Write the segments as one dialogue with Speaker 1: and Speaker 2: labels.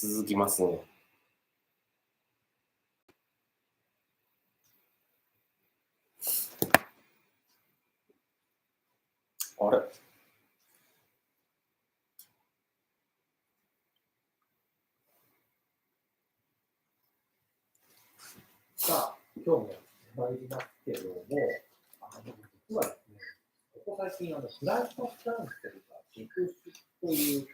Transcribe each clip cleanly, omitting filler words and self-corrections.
Speaker 1: 続きますね。あれ
Speaker 2: さあ、今日も参りますけれども、実はですね、ここ最近、フライトキャンセルが続出という、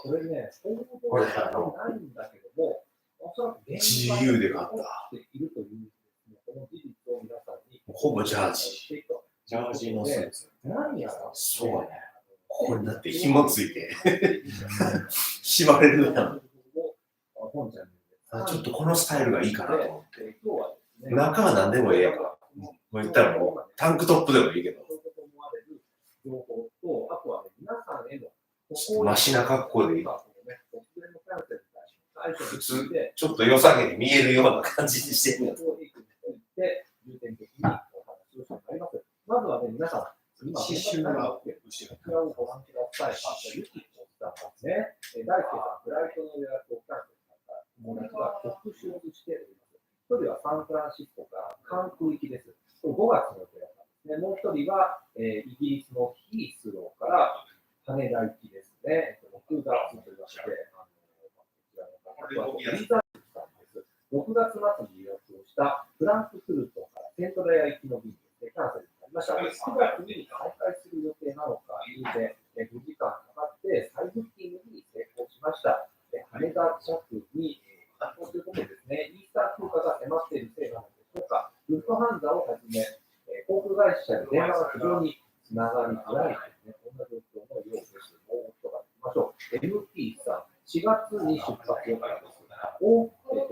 Speaker 2: これね、報道されてないんだけども、おそらく現
Speaker 1: 自由で買った
Speaker 2: 起きているというですね、この事実を皆さんに、
Speaker 1: ほぼジャージ。ジャージのスーツ。
Speaker 2: 何やら、
Speaker 1: そうね。ここにだって紐ついて縛れるやん。ちょっとこのスタイルがいいかなと思って。中は何でもええやんか。もう言ったらもうタンクトップでもいいけど。マシな格好でいい。普通、ちょっと良さげに見えるような感じにしてるやつ。
Speaker 2: まずはね、皆さん、今、
Speaker 1: 刺繍が
Speaker 2: こちらをご覧ください。ユキコさんですね。大輔さん、フライトの予約をキャンセルされた友達が特集しております。一人はサンフランシスコから関空行きです。5月の予定だったんですね。もう一人は、イギリスのヒースローから羽田行きですね。6月というわけで、こちらの方はリザーさんです。6月末に予約をしたフランクフルトからセントレア行きの便でキャンセルになりました。9月に再開する予定なのか、理由で5時間かかって再ブッキングに成功しました。羽田着に反応ということでですね、イースター休暇が迫っているせいなのでしょうか、ルフトハンザをはじめ、航空会社に電話が非常につながりづらいという、こんな状況のようです。もう一度いきましょう。MT さん、4月に出発予定です。大野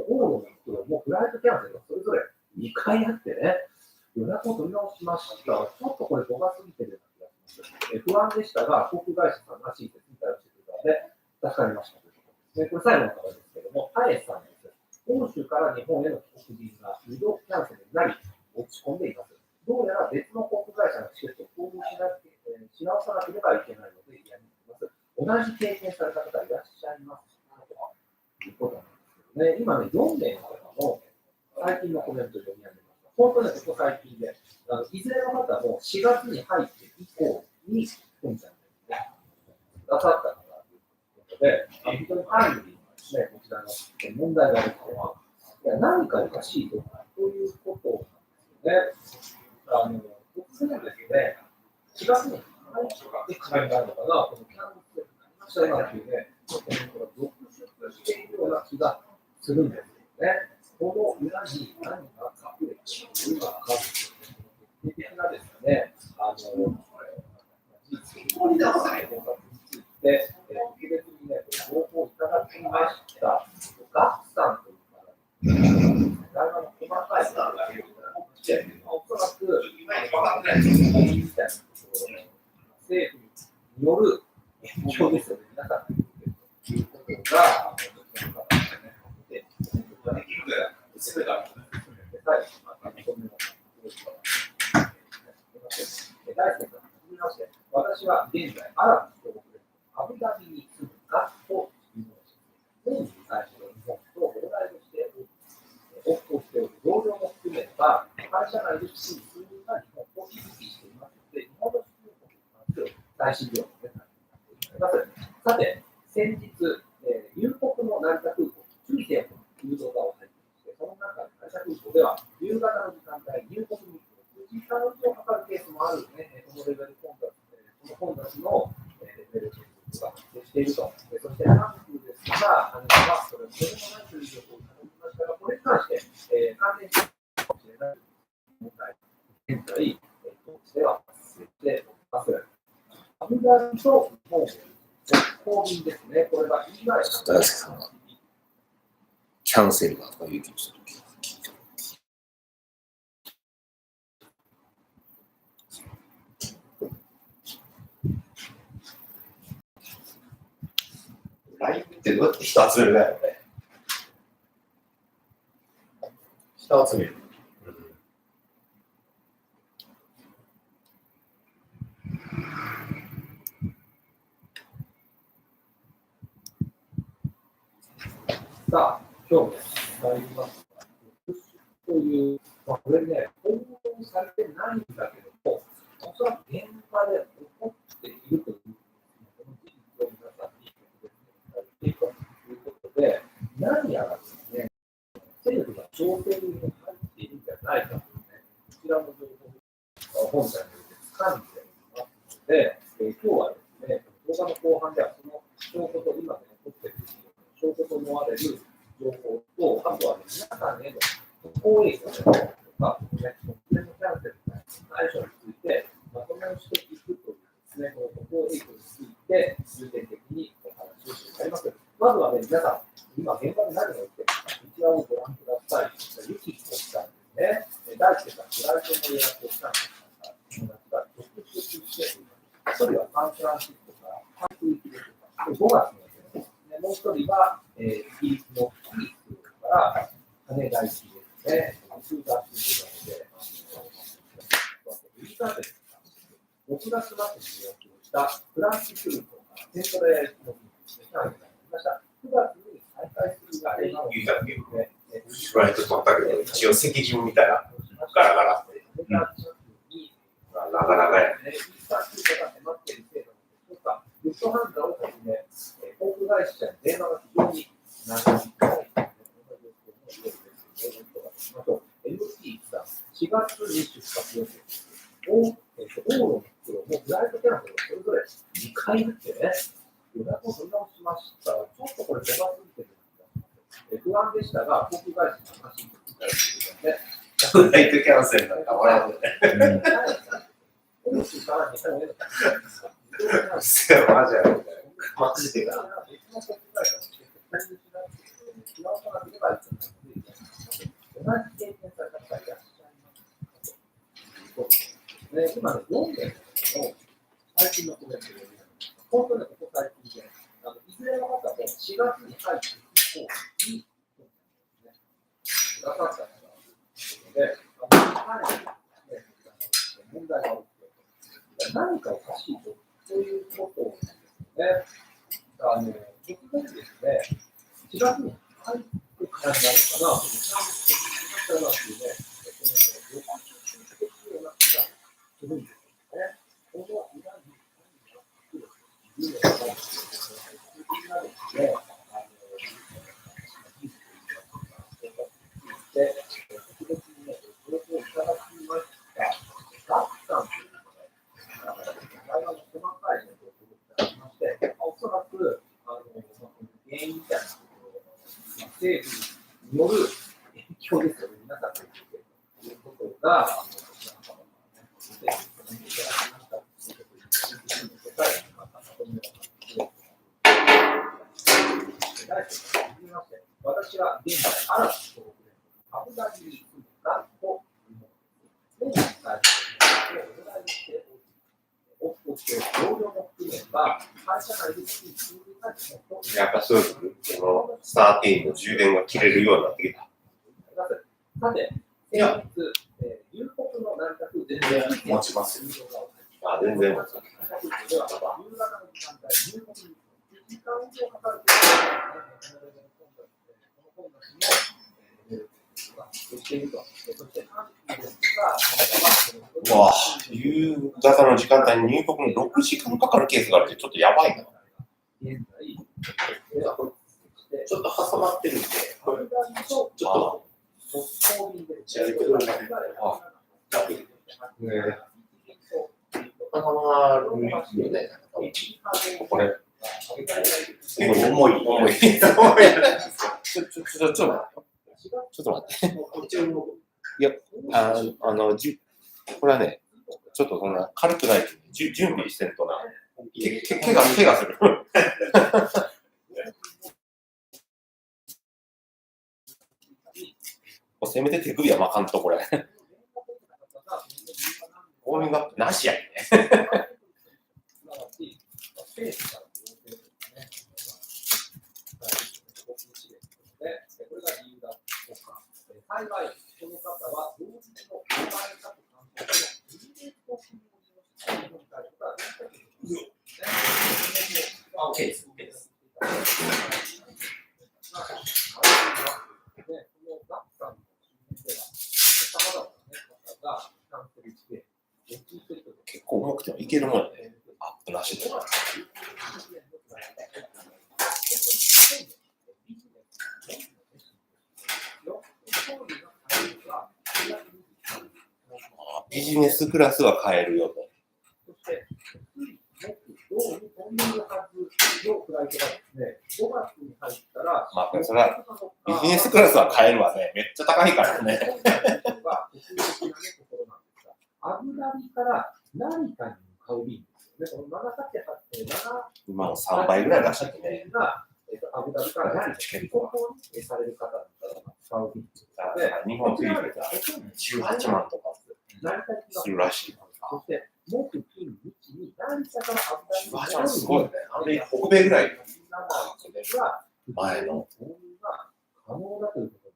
Speaker 2: の人もフライトキャンセルがそれぞれ2回あってね、予約を取り直しました。ちょっとこれ5月過ぎてるような気がします。不安でしたが、航空会社さんが親切に対応してくれたので、助かりましたということですね。これ最後の方ですけども、アエスさんです。欧州から日本への帰国便が2度キャンセルになり、落ち込んでいます。どうやら別の航空会社のチケットを購入し直さなければいけないので嫌になります。同じ経験された方いらっしゃいますかということなんですけどね。今ね、4名の方の最近のコメントを読み上げます。本当にここ最近で、いずれの方も4月に入って以降に、ふんちゃんがくださった方ということで、非常にタイムリーなですね、こちらの問題が起きて、何かおかしいということなんですよね。突然ですね、4月に入ってからになるのかな、このキャンセルしたいなというね、コメントが続出しているような気がするんですよね。この裏に何が隠れているのか、的なですね、実行に出さない方法について、特別にね、情報をいただきました。ガッさんという方、会話の細かいことが出てきて、おそらく、みたいなところで、政府による情報ですよね、皆さんが言っているということが、私は現在、アラブ首長国連邦アブダビに住むガッというものです。年に最初の日本と往来をして往復をしておる同僚も含めれば、会社内で数人が日本を行き来していますので、日本の出入国に関する最新情報がなっています。さて、先日、入国の成田空港、注意点という動画を入っていまして、その中で成田空港では、夕方の時間帯、入国に9時間以上かかるケースもあるね、このレベル混雑、この混雑のレベルが発生していると。そして、韓国ですが、羽田はそれをそれもないという情報をいただきましたが、これに関して、関連しているかもしれない問題、現在、当地では発生しております。アブダビと日本直行便ですね、これが以外
Speaker 1: 大輔さんがキャンセルがという気がしたとき。ライブってどうやって人集めるかやろね。人集める。
Speaker 2: さあ、今日ね、参りますが、プッシュという、これね、報道されてないんだけども、おそらく現場で起こっているという、この事実を皆さんに特別に伝えていくということで、何やらですね、政府が調整に入っているんじゃないかというね、こちらの情報を本体によって掴んでいますので、今日はですね、動画の後半ではその証拠と今で残っている証拠と思われる情報と、あとは、ね、皆さんへの公益のとか、ね、突然のキャンセルの対処についてまとめをしていくというですね、この公益について重点的にお話をしてまいります。まずはね、皆さん、今現場で何が起きているか、こちらをご覧ください。ユキコさんですね、大輔さん、フライトの予約をしたんですが、続出しています。一人はサンフランシスコから関空行きですが、5月のもう一人は、イギリスのキースから金大地ですね、通過しているので、6月末に予約をしたフランス空港からセントレア行きの便ですね、がありました。9月に再開するが
Speaker 1: 言うたっけフライト取ったけど、一応席順見たらガラガラって。なかなかやね。
Speaker 2: イースター空港が迫っているせいなのでしょうか、ルフトハンザをはじめ、航空会社に電話が非常に長い。MT さん、4月に出発予定です。往路の袋もフライトキャンセルがそれぞれ2回あってね、予約を取り直しましたら、ちょっとこれ、手がついてるんですが、不安でしたが、航空会社の話に聞いたりするので、
Speaker 1: フライトキャンセルなんか笑うね。せや、マジやろ。マジでか。
Speaker 2: 今ね、読んでるんですけど、最近のコメントで、本当にここ最近で、いずれの方も4月に入って以降に、くださったので、問題が起きて、何かおかしいと、そういうことをね、突然ですね、4月に入ってからになるかな、そうなっていうね、予測するような気がするんですよね。この裏に何が来るというのが、ですね、で、特別にね、情報をいただきました。ガッさんというのがね、会話の細かい情報をいただきまして、おそらく、原因みたいなところ、政府による影響ですよね、皆さんが言っているということが、こちらの方からね、政府にコメントいただきましたということで、答えがまたまとめを私は現在、新たな登録でアブダビに行くのかというものです。お題にしており、同僚も含めば、会社内で月に数人がですね、
Speaker 1: やっぱそういうこのスターティーンの充電が切れるようになってきた。
Speaker 2: さて、先日、入国の成田空全然
Speaker 1: 持ちますよ。あ、全然持ちます。
Speaker 2: では、夕方の時間帯、入国に1時間以上かかるということで、この本していると。そして
Speaker 1: うわぁ、夕方の時間帯に入国に6時間かかるケースがあるってちょっとやばいな。ちょっと挟まってるんで、ちょっと持ち上げてください。挟まるよね。これ。重い。ちょっと待って。いや、これはね、ちょっとそんな軽くない。準備してんとな。怪我する。せめて手首は巻かんと、これ。ウォーミングアップなしやね。
Speaker 2: 幸い、この方は同時の生まれたと観測のイメージを記入した日本対処ができたということです。
Speaker 1: OK です。
Speaker 2: ね、このガッサンの周辺では、さまざまな、ね、方がキャンセルして、
Speaker 1: 結構重くてもいけるもんやね。アップなしで。ビジネスクラスは買えるよと。
Speaker 2: そして、どうにコンビニのはずのフライトがですね、5月に入ったら、
Speaker 1: まあ、それはビジネスクラスは買えるわね。めっちゃ高いからね。
Speaker 2: アブダビから成田に向かう便ですよね。この長崎
Speaker 1: 今の3倍ぐらい出しててね。
Speaker 2: アブダビから成田に航行にされる方が使う便です。
Speaker 1: 日本フィリピンが18万とかするらしい。
Speaker 2: そして、木金日に成田からアブダビ
Speaker 1: 18万すごいね。あれ、北米ぐらい。前の。
Speaker 2: が可能だということ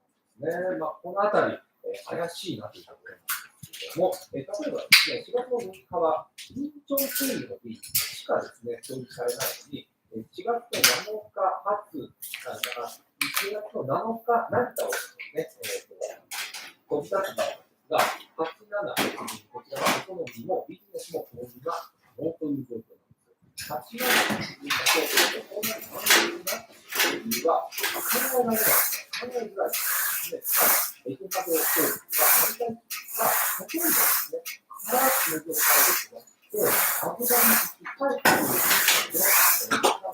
Speaker 2: なんですね。まあ、このあたり、怪しいなというところなんですけれども、例えばですね、4月の6日は、臨調整理の日しかですね、表示されないのに、4月の7日発、1月の7日成田をね、飛び立つ場合なんですが、87、こちらはエコノミーもビジネスも購入が可能という状況なんです。87にこんなに安全な理由は考えられない、考えづらいですね。つまり、エキハド商品は安全がほとんどですね、からの状態ですね。で、アブダビに行きたいということで、成田から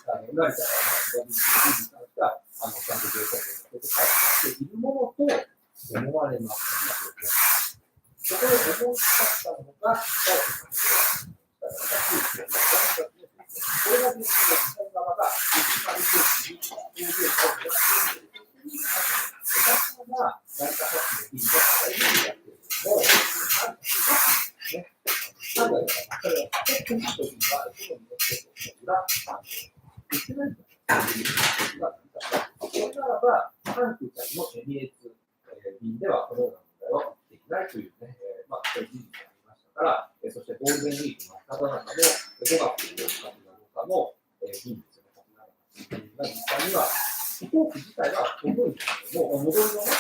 Speaker 2: アブダビに行ったら、ちゃんと情報を入れて帰っているものと思われます。そこで思いつかったのが、これが日本側が日本政府に欧米を出しているということが、成田発の技術が大事になっているのも、なんでですね。それは、国というのは、エコノミーの人が、言ってないんだということが、それならば、韓国のエミレーツ便ではこのような問題は起きていないというね、まあ、そういう事実がありましたから、そしてゴールデンウィークの真っただ中の5月8日の便ですよね、実際には、飛行機自体は飛ぶんですけども、戻りのね、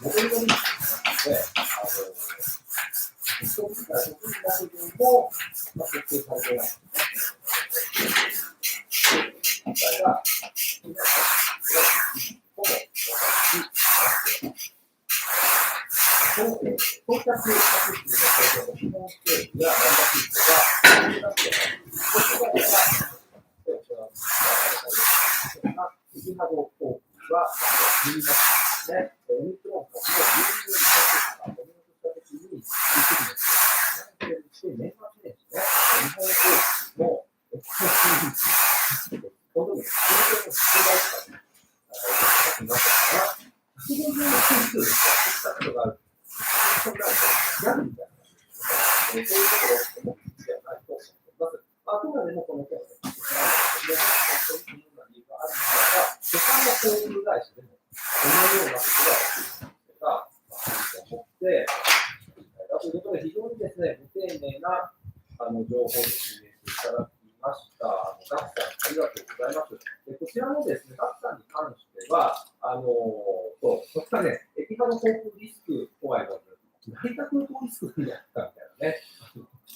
Speaker 2: 戻りの便ですので、飛行機自体飛ぶんだけども、設定されてないんですね。実際が、ほぼ到着確率の日本政府や成田空港が、エキハド航空は12月ですね、オミクロン株の流入に対するに年末年始ね、日本航空の今度の空港の出題とかになったから、150の件数でしたことがある。そんなのギャグみたいな、そういうところを思ってではないと思います。あくまでもこの件はね、本当にいろんな理由があるのでは、他の航空会社でもこのようなことが起きるんですが、思って、ということで、非常にですね、ご丁寧な情報を示していただきました。ガクさん、ありがとうございます。こちらのですね、ガクさんに関しては、こちらね、エキハド航空リスク怖いので、成田空港リスクになったみたいなね、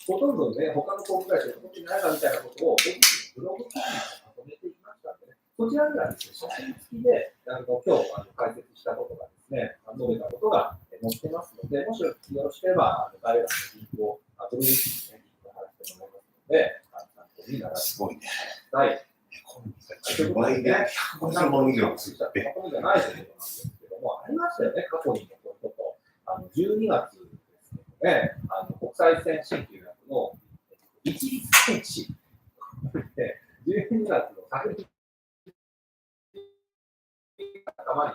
Speaker 2: ほとんどね、他の航空会社が持ってないかみたいなことを、ご自身のブログ記事にまとめていましたのでね、こちらにはですね、写真付きで、今日解説したことがですね、述べたことが載ってますので、もしよろしければ、概要欄のリンクを、ブログ記事にね、リンクを貼らせてもらいますので、参考になられてください。
Speaker 1: 10倍で150万以上ついて。
Speaker 2: 過去じゃないということなんですけども、ありましたよね、過去にもこういうこと。12月ですね、国際線新規予約の一律停止で、12月の昨日、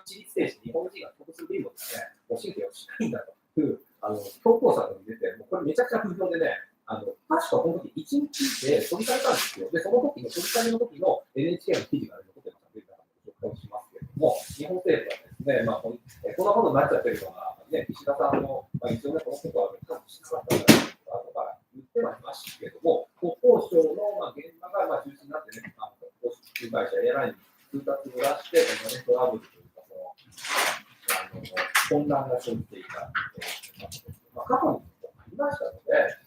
Speaker 2: 一律停止、日本人が得する便もですね、新規予約しないんだという、強行策に出て、もうこれめちゃくちゃ不評でね、確かこの時1日で取り替えたんですよ。で、その時の取り替えの時の NHK の記事が残ってますので、紹介しますけれども、日本政府はですね、まあ、こんなことになっちゃってるのが、ね、岸田さんの、一応ね、このことは多分しなかったんだとか言ってはいましたけれども、国交省の現場が中心になってね、航空会社、エアラインに通達を出して、トラブルというか、混乱が生じていた、過去にもありましたので、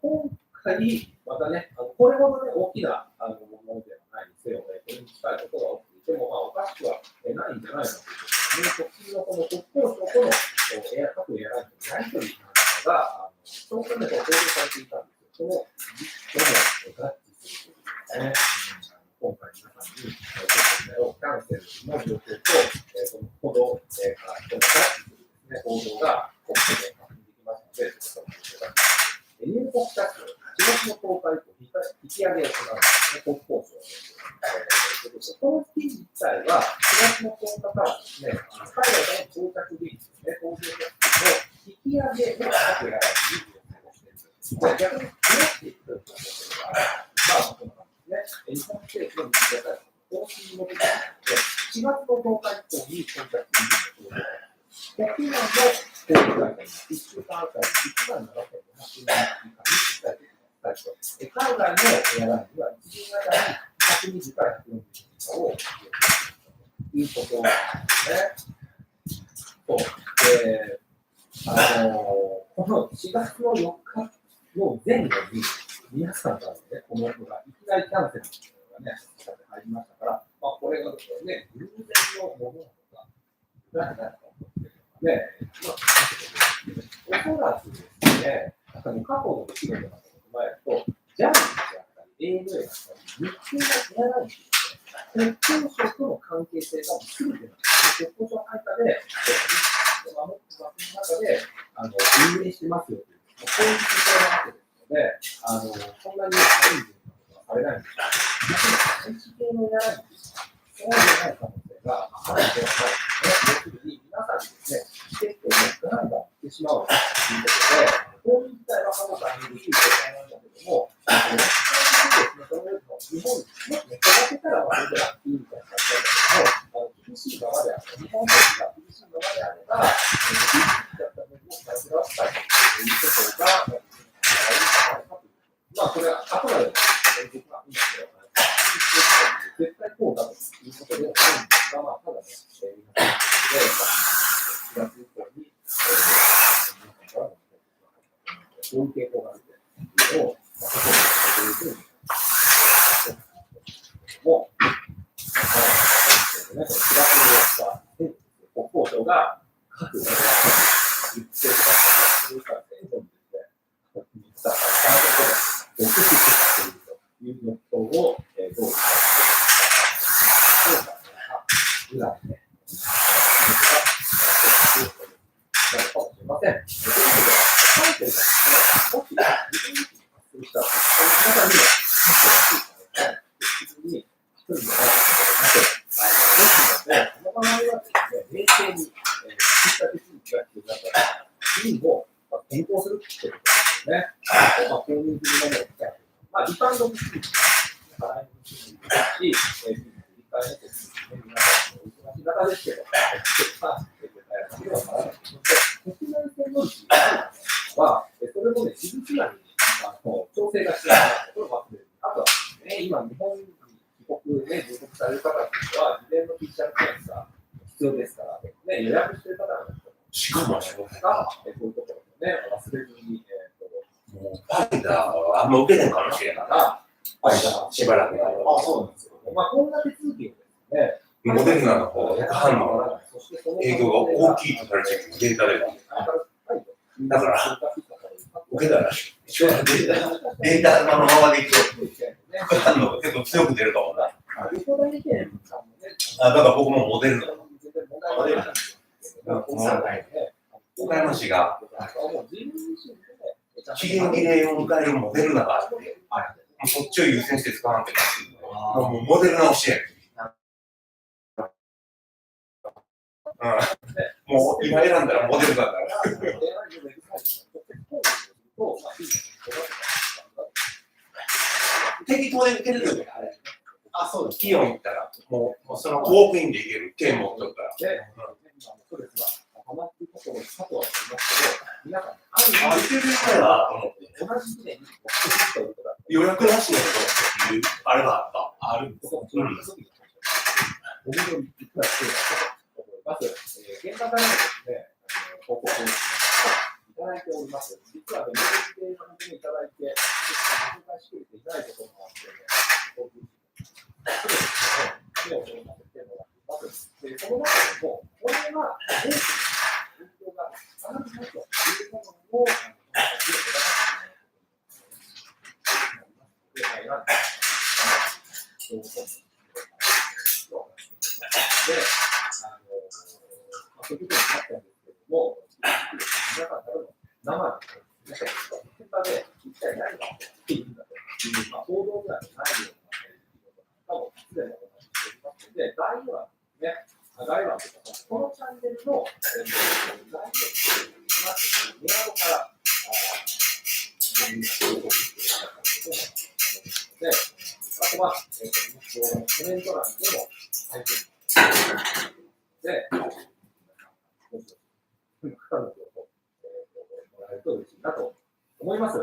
Speaker 2: 今回、またね、これほど、ね、大きなものではないにせよ、これに近いことが起きていても、おかしくはないんじゃないかということで、直近のこの国交省との各エアラインのやり取りが、長官で報道されていたんですけど、その実態も合致するというですね、今回皆さんに、キャンセルの状況と、その報道から合致するですね、報道が国交で確認できますので、ちょっとご紹介します。入国者数、4月の10日以降、引き上げを行うんですね、国交省です。この月自体は、4月の10日からですね、海外からの到着便ですね、搭乗客の引き上げを各エアラインに要請をしている。逆に増やしていくということが、このですね、日本政府の日程方針に基づいて、4月の10日以降に到着便の国内の航空会社に1週間あたり1万7500円以下に伝えてくださいと。海外のエアラインには1便あたり120から140円以下を要求するということなんですね。この4月の4日の前後に、皆さんからね、この人がいきなりキャンセルがね、入りましたから、これがですね、偶然のものなのか、何なのか。で、おそらくですね、過去の出来事などを踏まえると、ジャニーズであったり、ANA であったり、日系のエアラインですね、国交省との関係性がすべてなんです。国交省の中で、守ってますの中で、運営してますよという、こういう姿勢なわけですので、そんなにチャレンジなことはされないんですけど、日系のエアラインですね、そうじゃない可能性があるのではないですね。要するに、皆さんにですね、チケットをガンガン売ってしまうということで、こういう自体は過去から見るしい状態なんだけども、日本に育てたら割とラッキーみたいな感じなんだけども、厳しいままであれば、日本政府が厳しいままであれば、厳しかった面もされてらっしゃるということが、あるんじゃないかという。これはあくまで僕がいいんですけど、絶対こうだということではないんですが、ただね、皆さんで、4月以降に、皆さんからのこういう傾向があるというのを、ここで言うふうに、もう、4月の4日、国交省が各エアラインに言ってくださっているから、全部ですね、実は独自しているということを、どう理解していくか、ぐらいね、なるかもしれません。ということで、書いてるからね、もし、自分自身に発生したら、皆さんにも、自分に一人じゃないですので、この場合はですね、冷静に、した手続きが必要だから、便を変更するということですね。購入するものを使う。リファンドもするし、払いもするし、便の振り替えの手続きね、皆さんのお忙しい中ですけど、国内線の自由は、それもね、自治内に調整が必要なところもあって、あとは、今、日本に帰国、入国される方は、事前の PCR 検査必要ですから、予約している方は、
Speaker 1: しかも、
Speaker 2: こういうところをね、忘れずに、
Speaker 1: もうファイザーはあんま受けないかもしれないな。しばらく。
Speaker 2: そうなんですよ。こんな手続きをですね、
Speaker 1: モデルナの方が副反応の影響が大きいとされているデータで。だから、受けたらしい。データのままでいくと、副反応が結構強く出るかもな。だから僕もモデルナ。岡山市が、期限切れを迎えるモデルナがあって、そっちを優先して使わなきゃいけない。もうモデルナをしてやる。もう今選んだらモデルナだから。適当で受けるよ。そうです。企業に行ったら、もうそのウォークインで行ける券持っとったら。予約なしの人っていうあれがあるんです。
Speaker 2: お見取りいくらしているかと思います。現場からもですね、報告をいただいております。実はね、メールで本当にいただいて、ご紹介しきれていないところもあってね、僕、目を通させてもらっています。で、その中でも、これは、大きな影響があるというものを、そういうことになったんですけれども、皆さんからの生で、現場で一体何が起きているんだという、報道ではないようなこともすでにお話ししておりますので、概要欄ですね、概要欄というか、このチャンネルの概要欄メアドからご覧いただくことができますので、あとは、動画のコメント欄でも入っています。で、方の情報をもらえると嬉しいなと思います。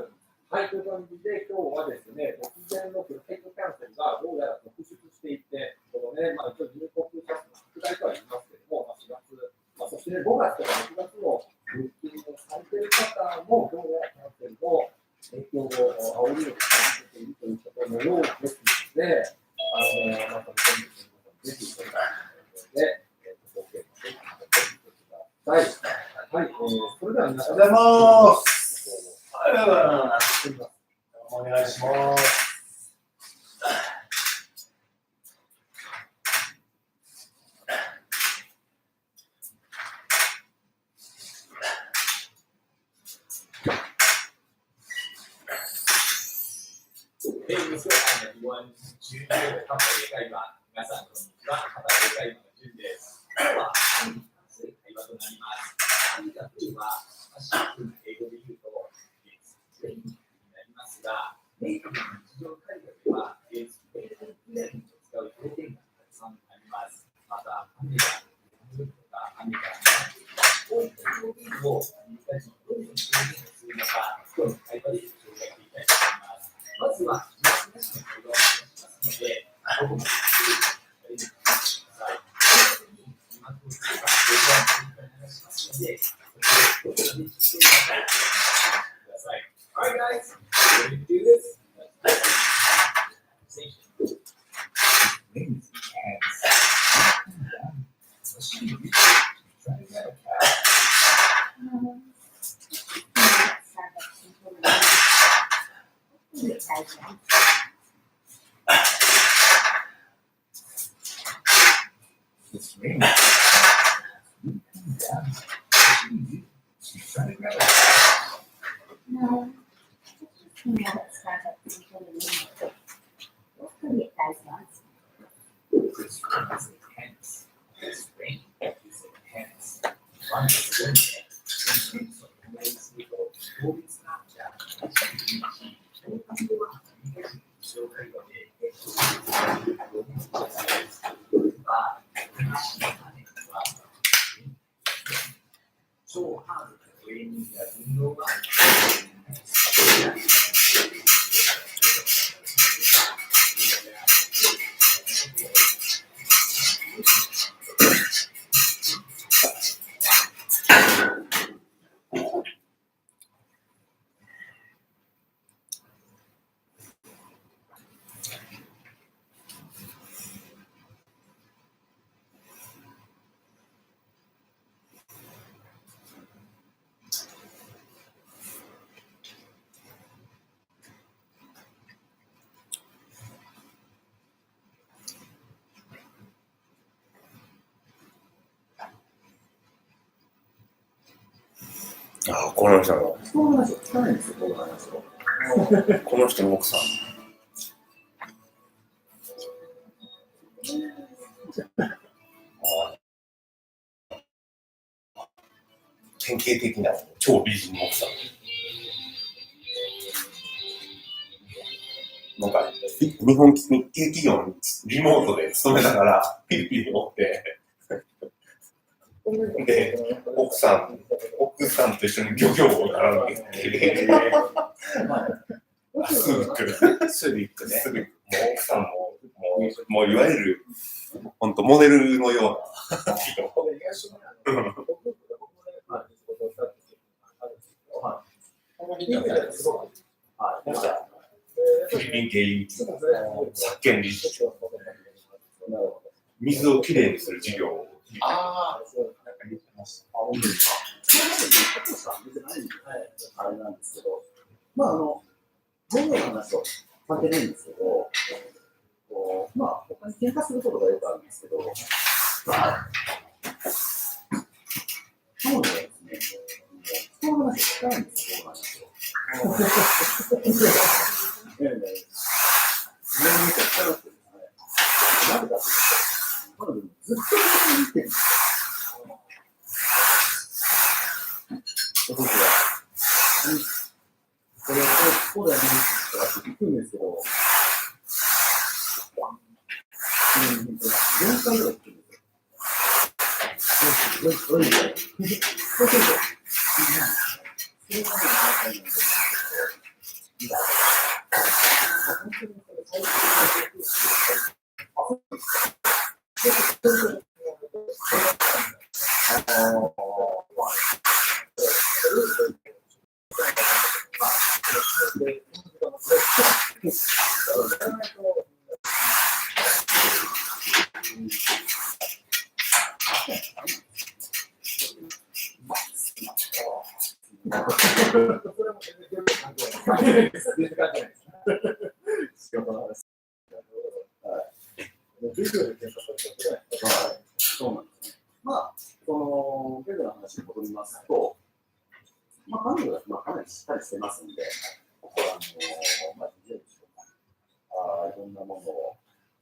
Speaker 2: はい、という感じで、今日はですね、突然のフライトキャンセルがどうやら続出していて、このね、一応入国者数の拡大とは言いますけれども、4月、そしてね、5月とか6月のブッキングをされている方も、どうやらキャンセルの影響を煽りを感じているということのようですので、またぜひ、それで、ご経験していただきたい。はい、それでは皆さん、
Speaker 1: おはようございます。おはようございます。お願いします。
Speaker 2: 中級の方英会話、皆さんこんにちは。方英会話の順です。今日は会話となります。何かというのは、シンプルな英語で言うと、になりますが、ネイティブの日常会話では、エクスプレーションを使う表現がたくさんあります。また、雨が降るとか、雨が降るとか、こういった表現を皆さんどういう表現をするのか、今日の会話で紹介していきたいと思います。まずは、皆さんの会話をしますので、僕もAlright guys, ready to do this?
Speaker 3: It's raining. She's trying to grab it.
Speaker 4: No, it's just me that Starbucks until the room. What could it guys want?
Speaker 3: It's intense. It's raining. It's intense. One is doing it. So makes me go, oh, it's not that. So hard to train that you know about.
Speaker 1: あ、この人の、
Speaker 2: 人の話を聞かないんですよ、この話を。
Speaker 1: この人の奥さん。典型的な超美人の奥さん。なんか、日本日系企業にリモートで勤めながら、フィリピンにおって、で、奥さんと一緒に漁業をやらなきゃいけない。スービックね。
Speaker 3: スリックね。
Speaker 1: もう奥さんももういわゆる、本当モデルのような人。フィリピン系ユーチューバー、作権理事長、水をきれいにする事業を。
Speaker 5: ああ、
Speaker 2: なんか言ってました。あ、本当ですか。あれなんですけど、まあ僕の話と関係ないんですけど、まあ他に喧嘩することがよくあるんですけど、彼女はですね、人の話を聞かないんですよ、そうなんですよ。自分に聞かなくてですね、なぜかというと、彼女ずっと見てるんですよ。僕は、これこうだよねとかって聞くんですけど、4回ぐらい聞くんですよ。そうすると、そうなんですね。まあ、ベルの話に戻りますと、まあ、彼女はかなりしっかりしてますんで、まあ、いろんなものを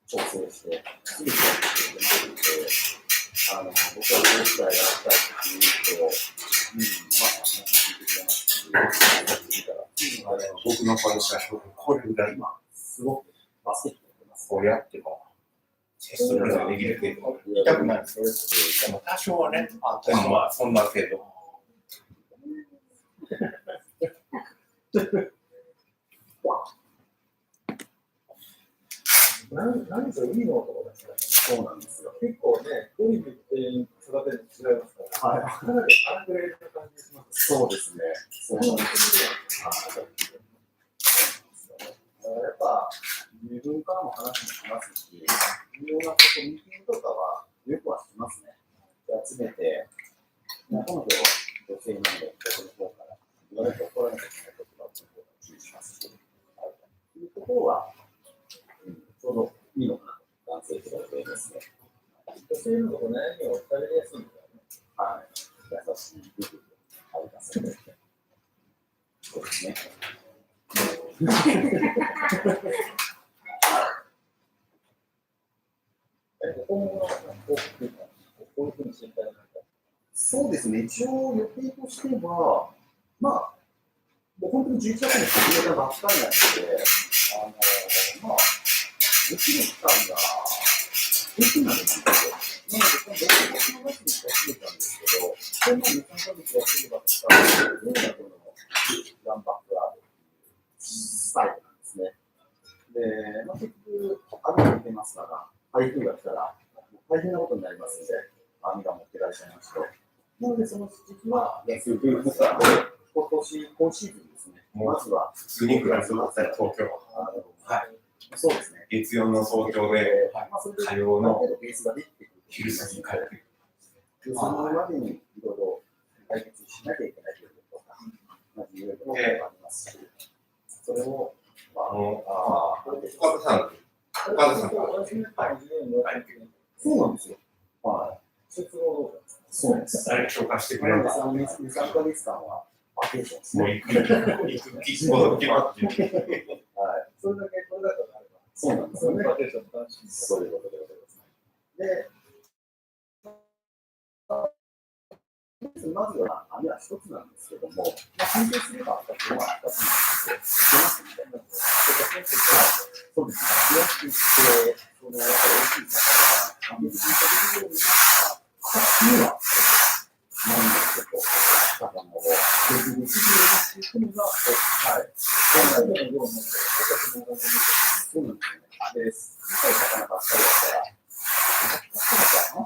Speaker 2: 調整して、すぐにやってくれますので、僕はどうしたらやりたいっていうと、まあ、聞いてくれますし、
Speaker 1: 僕の会社、これぐらい、
Speaker 2: 今、すごくバスケットやってます。
Speaker 1: こうやっても、テストプレーができるけど、痛くないですよ。でも多少はね、でもまあ、そんな程度。
Speaker 6: 何それいいのと思いますね。
Speaker 2: そうなんですよ。
Speaker 6: 結構ね、ドリブって育てるの違いますから、
Speaker 2: はい。
Speaker 6: かなりアングレードな感じがします。
Speaker 2: そうですね。そうなんですよ。やっぱ、自分からも話すし、重要なこと、ミーティングとかはよくはしますね。集めて、彼女は女性なので、僕の方から言われて怒らなきゃいけないことは注意しますし、というところは、ちょうどいいのかな、男性とかでですね。
Speaker 6: 女性のお悩みを伝えやすいんだよね。
Speaker 2: はい。優しい部分がありますので。そうですね。
Speaker 6: 今後のこういうふうにしていきたいなと。
Speaker 2: そうですね、一応予定としては、まあ、もう本当に11月に始めたばっかりなので、まあ、できる期間が平均なんですよ。なので、今度、6月に始めたんですけど、それも2、3ヶ月休めば使うようなこのランバックがあるスタイルなんですね。で、まあ、結局、網が出ますから、台風が来たら、大変なことになりますので、網が持ってらっしゃいますと。なので、その時期は安い分布が、今シーズンですね。まずは、
Speaker 1: 普通に暮らす東京。
Speaker 2: はい。そうですね。
Speaker 1: 月曜の早朝で、火曜の
Speaker 2: ベースができてくる。
Speaker 1: 昼過ぎに帰ってくる。
Speaker 2: そのまでにいろいろ解決しなきゃいけないということが、まずいろいろありますし、それを、
Speaker 1: 岡田さんが、
Speaker 2: そうなんですよ。はい。そうなんです。
Speaker 1: 誰紹介してくれるんですか。
Speaker 2: 2、3ヶ月間はバケーションです
Speaker 1: もう
Speaker 2: ね。
Speaker 1: 行く決まってる。
Speaker 2: はい。
Speaker 6: それだけこれだとなれば、
Speaker 2: そうなんですよね。
Speaker 6: バケーションも楽しみです。
Speaker 2: そういうことでございます。で、まずは網は一つなんですけども、完成すれば2つのは2つに出ますので、そうですね。増やしていって、そのやっぱり大きい魚が完璧に取れるようになったには、何をちょっと魚を別にできるようにしていくのが、はい。そうなんですよね。で、小さい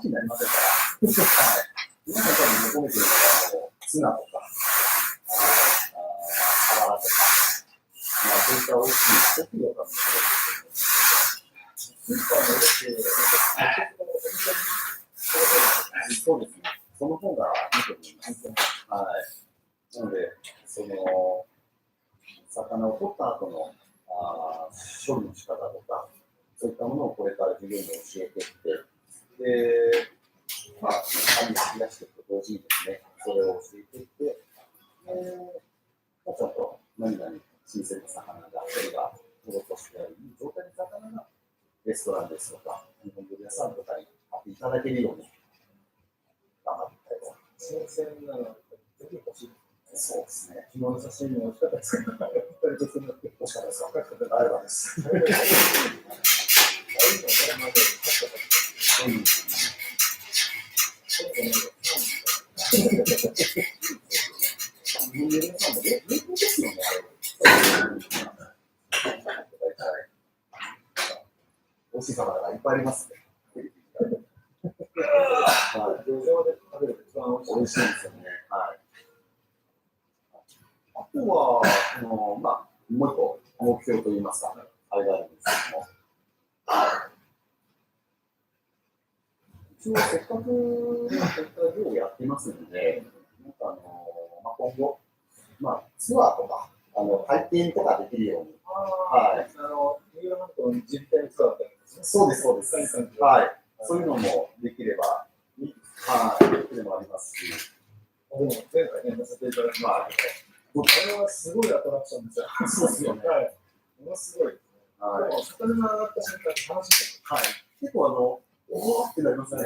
Speaker 2: 話になりませんから。はい。皆さん多分求めているのは、ツナとか、サワラとか、そういった大きい食料がスーパーの売れて、そうですね。その方がいいと思います。はい。なので、魚を取った後の処理の仕方とか、そういったものをこれから授業に教えていって、で、網を引き出していくと同時にですね、それを教えていって、ちょっと何々新鮮な魚が、それが戻としてあるいい状態の魚がレストランですとか、日本料理屋さんとかに買っていただけるように頑張っていきたいと思います。新鮮なのはぜひ欲しいですね。そうですね。昨日の写真も美味しかったですけど、美味しかったですか。ありがとうございます。美味しい魚がいっぱいありますね。漁場で食べると一番美味しいですよね。はい。あとは、もう一個目標といいますか、あれがあるんですけども。一応せっかくそういった漁をやってますので、今後、ツアーとか、体験とかできるように。はい。三浦半島の実態ツアーってそうです、そうです。はい。そういうのもできれば、はい、できればありますし。でも、前回ね、乗せていただきましたけど、これはすごいアトラクションですよ。そうですよね。はい。ものすごいですね。はい。でも、魚が上がった瞬間、楽しいです。はい。結構、おーってなりますね。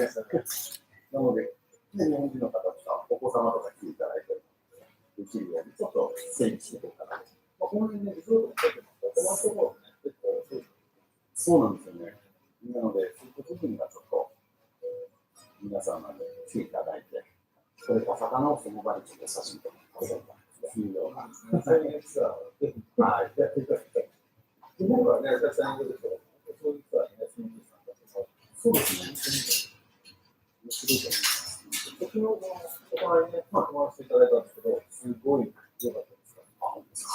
Speaker 2: なので、日本人の方とか、お子様とか来ていただいて、できるように、ちょっと整理していこうかなと。この辺ね、リゾートも書いてますから、このところね、結構、そうなんですよね。なので、そういった部分がちょっと、皆さんまで来ていただいて、それから魚をその場でちょっと写真とか撮ったりするような、そういうツアーをぜひ、はい、やっていただきたい。日本からね、お客さんいるでしょう。そういうツアーにね、そうですね。面白いと思います。昨日のお隣にね、泊まらせていただいたんですけど、すごい良かったですか。本当ですか。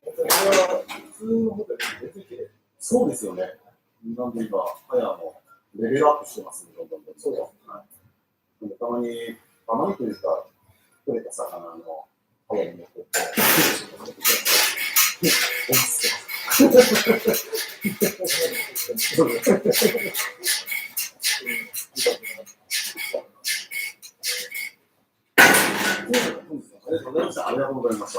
Speaker 2: これは普通のホテルに出てきて、そうですよね。なんで今、ハヤもレベルアップしてますね、どんどん。そうです。はい。たまにというか、取れた魚のハヤに乗ってて、ありがとうございました。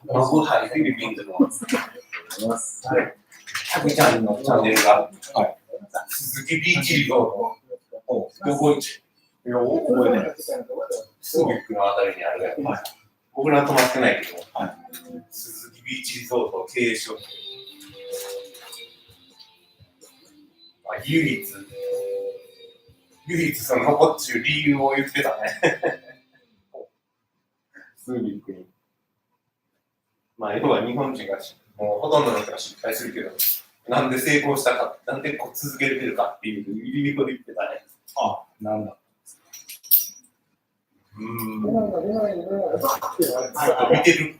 Speaker 1: 孫杯フィリピンでも、タクちゃんのチャンネルが、鈴木ビーチリゾート、横市、覚えてない。すぐ行くのあたりにあるやつ。僕らは泊まってないけど、鈴木ビーチリゾートを経営しようと。唯一その残っちゅう理由を言ってたね。すぐ行くに。要は日本人がもうほとんどの人が失敗するけど、なんで成功したか、なんでこう続けれてるかっていう理由を言ってたね。
Speaker 6: あ、なんだ。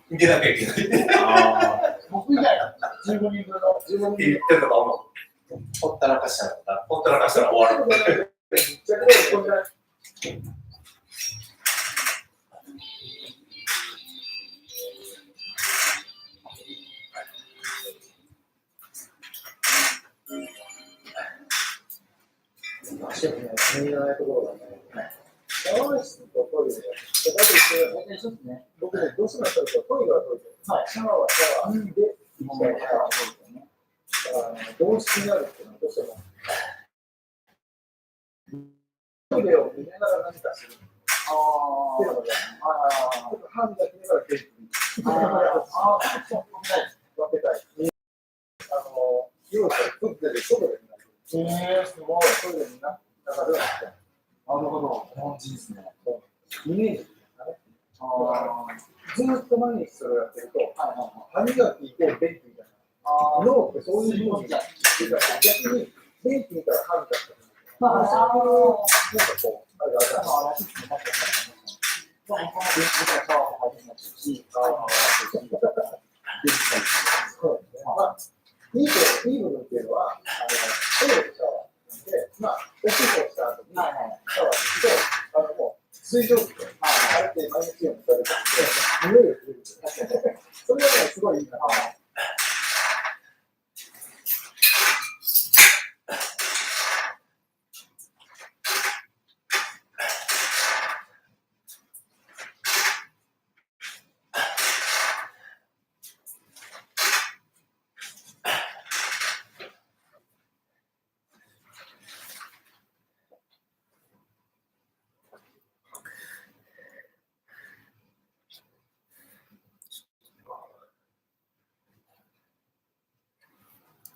Speaker 1: 見てなきゃいけない。
Speaker 2: 僕以外だったら15人分の15人分
Speaker 1: って言ってたと思う。ほったらかしたら終わる。
Speaker 2: 気に入らないところがね。シャワー室とトイレで、僕ね、どうしてもやったらトイレはトイレ。シャワーはシャワーで、同室になるっていうのはどうしても。トイレを見ながら何かする。っていうのが、歯磨きながらケーキ。分けたい。用意して作ってる外で。すごい。トイレにな中ではなるほど。日本人ですね。イメージですね。ずっと毎日それをやってると、歯磨きイコール便器みたいな。脳ってそういうふうに逆に便器みたいたら春だったんですけど、
Speaker 4: まあ、
Speaker 2: なんかこう、あれがあるじゃないですか。そうですね。まあ、いい部分っていうのは、トイレとシャワーなんで、まあ、おしっこした後に、シャワーして、もう、水蒸気で、あれって毎日ようにされてるんで、匂いがするんですよ。それはね、すごいいいな。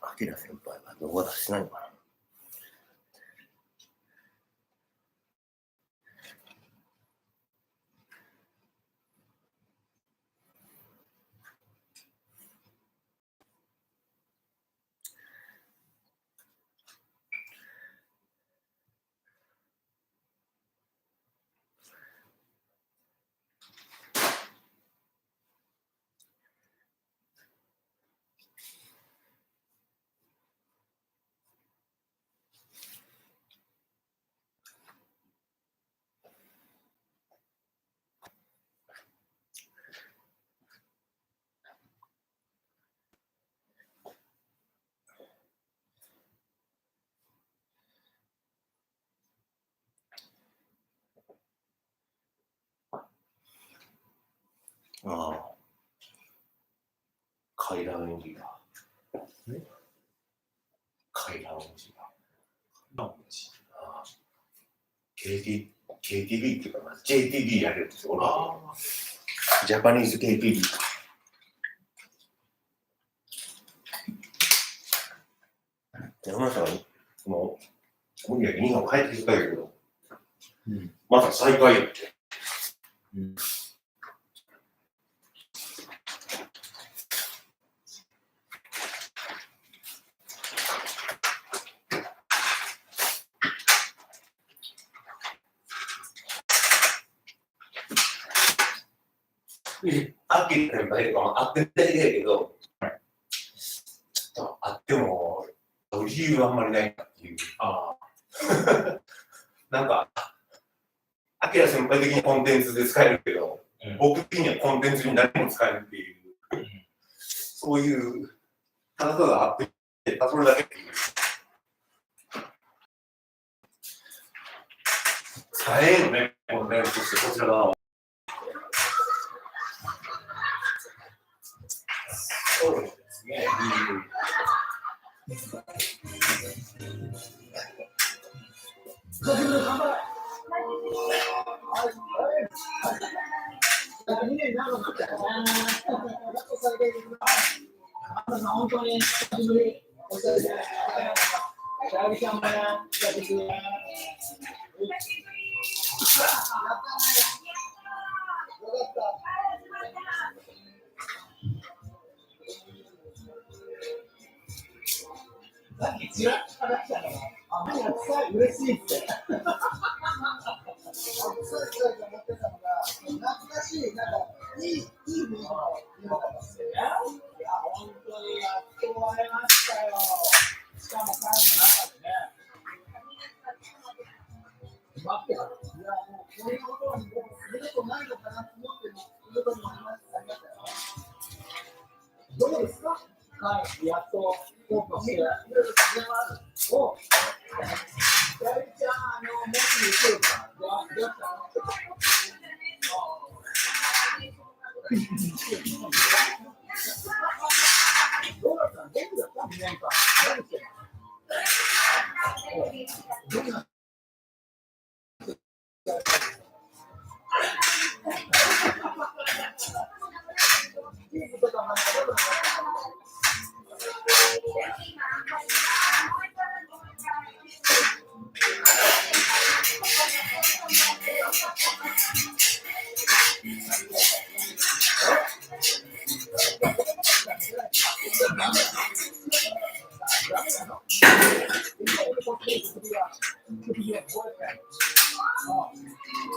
Speaker 1: アキラ先輩は動画出してないのかな。ああ。階段演技が。階段演技が。KTV っていうか、JTB やるんですよ。俺はジャパニーズ KTV か。山下がもう、今夜日本帰ってきたけど、また再開やって。アキラ先輩とかも会ってみたいけど、ちょっと会っても理由はあんまりないなっていう。なんか、アキラ先輩的にコンテンツで使えるけど、僕的にはコンテンツに何も使えるっていう、そういう、ただただ会ってそれだけっていう。使えんよね、コンテンツとしてこちら側は。そうですね。
Speaker 6: 本当に久しぶり。お久しぶり。ちゃんもや、久しぶり。さっきちらっと話したの。あ、何が臭い、嬉しいって。臭いと思ってたのが、懐かしい、なんか、いい雰囲気の良かったですよね。いや、本当にやっと終わりましたよ。しかもタイムなかったね。待ってた。いや、もう、こういうことに、もう、二度とないのかなと思って、二度ともありましたよ。どうですか？はい、やっとオープンして、いろいろ自然はある。お、ひかりちゃん、もうすぐ来るから、どうしたの？どうだったの？元気だった？2年間。何してんの？どんな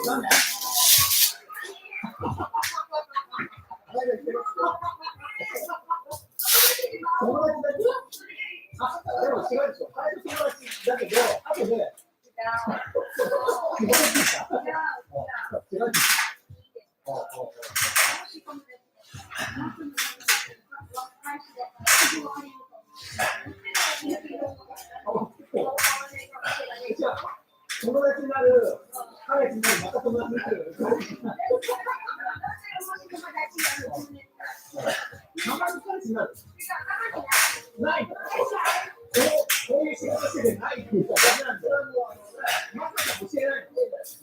Speaker 6: なんだ友達だけあ、でも違うでしょ。あれ友達だけど、あとで、違う友達になる、彼氏になる、また友達になる。名前の彼氏になる。ない。こういう仕事しててないって言ったらダメなんだよ。まさか教えないの。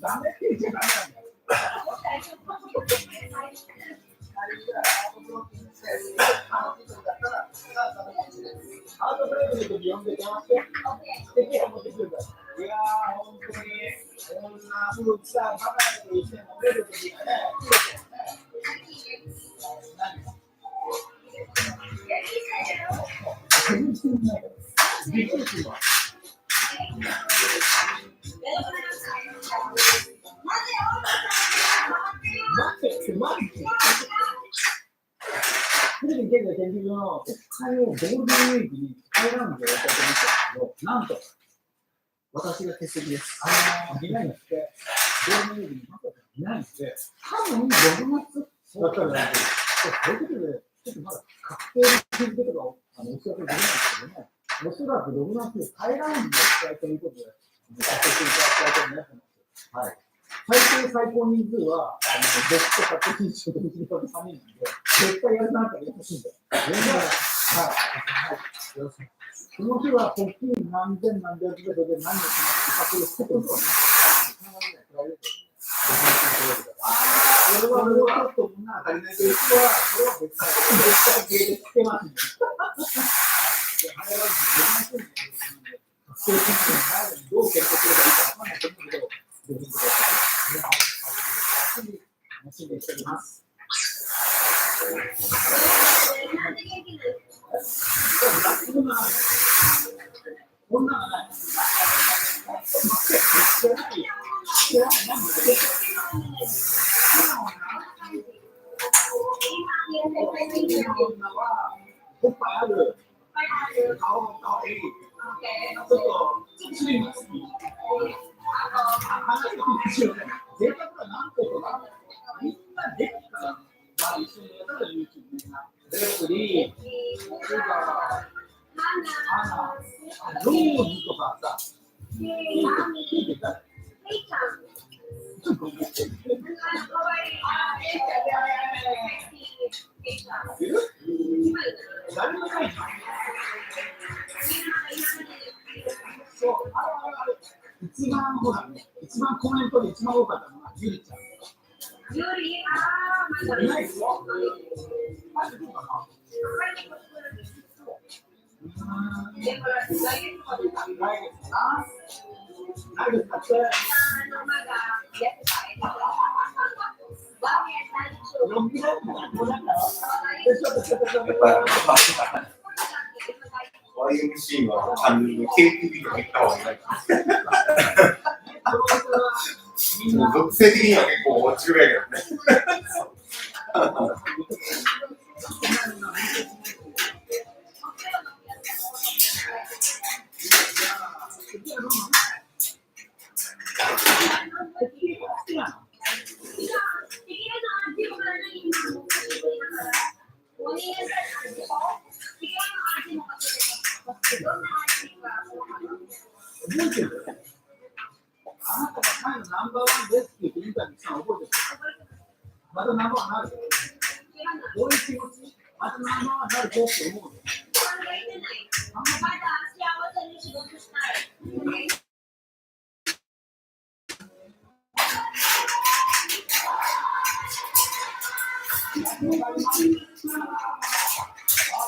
Speaker 6: ダメって言っちゃダメなんだよ。アートプレゼントに呼んで電話して、で、ケア持ってくるから。いやー、本当に、こんな古くさ、バカなこと言って飲めるときがね、びっくりするわ。待って。テレビ現在研究所の会をゴールデンウィークにスカイラウンジでやったと思ったけど、なんと、私が欠席です。いないんですって。ゴールデンウィークにまさかいないんですって。多分6月だったらなんですけど、そういうことで、ちょっとまだ確定の日付とかをお知らせできないんですけどね、おそらく6月にスカイラウンジで使いということで、させていただきたいと思います。はい。最高人数は、別と確認しようと3人なんで、絶対やるなったらやってほしいんで。はい。よろしく。その日は、ポッキー何千何百ベッドで何をしますかということをね、俺はちょっとみんな足りないという人は、これは絶対芸でつけますね。あれは自分の人に確定申請の前にどう検討すればいいかわからないと思うけど、ぜひください。楽しみにしております。こんなのない。おっぱいある。顔いい。ちょっとスリム好き。話が面白い。贅沢ななんてことか。みんなできたら、まあ一緒にやったら YouTube みんな。レスリー、それからローズとかさ。聞いてた。誰もないじゃん。そう、あれ。一番ほらね、一番コメントで一番多かったのはゆりちゃん。いないですよ。あれどうかな。来月だって。
Speaker 1: YMC はチャンネルの KTV とか行った方がいい。属性的には結構面白いけどね。
Speaker 6: あなたがタイのナンバーワンですって言ってインタビューしたの覚えてる？またナンバーワンになる？どういう気持ち？またナンバーワンになるぞって思うの？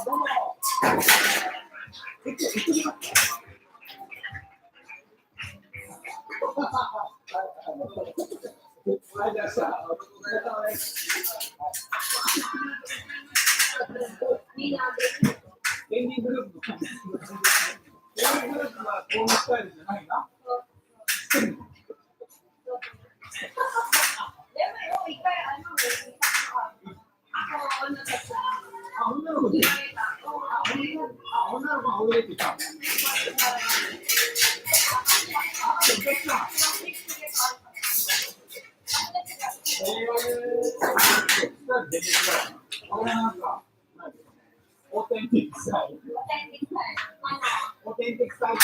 Speaker 6: どうも。エンディングループはこういうスタイルじゃない。ないな。あ、女の子で。女の子が泳いでた。オーテンティックスタイル。オーテンティックスタイル。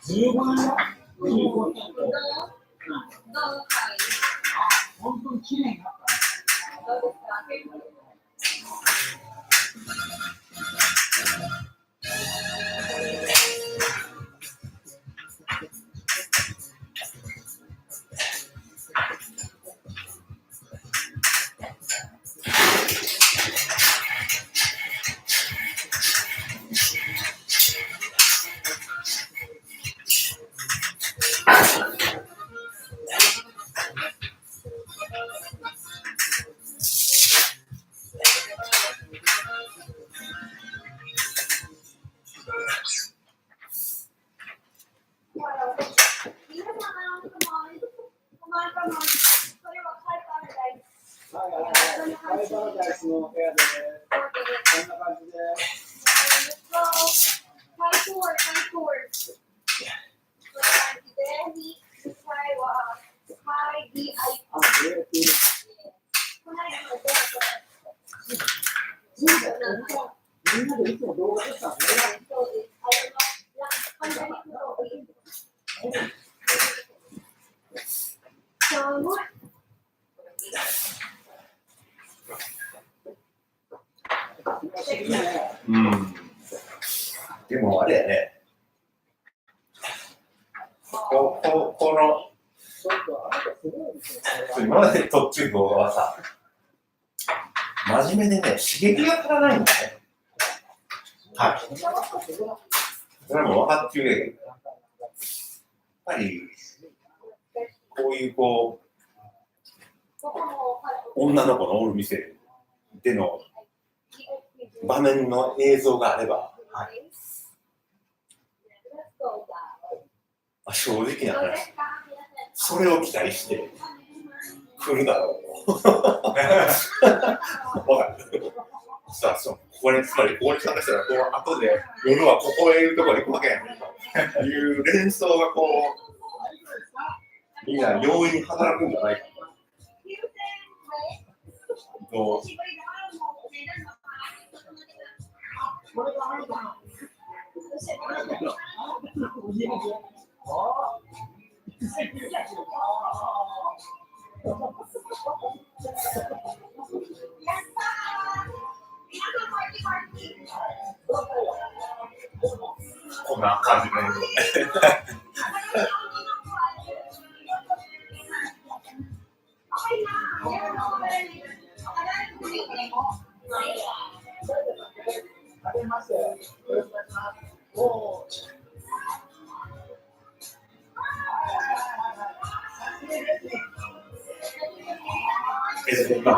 Speaker 6: 15年本当に綺麗になった。みんなでいつも動画でしたね。
Speaker 1: うん。でもあれやね。この今まで撮ってる動画はさ、真面目でね、刺激が足らないんだね。はい。それも分かってるけど、やっぱり、こういう女の子のおる店での場面の映像があれば、はい、正直な話、それを期待して来るだろう。わかる。さあ、ここに、つまりここに参加したら、後で夜はここへいうところに行くわけやんという連想がみんな容易に働くんじゃないかと。こんな感じの映像。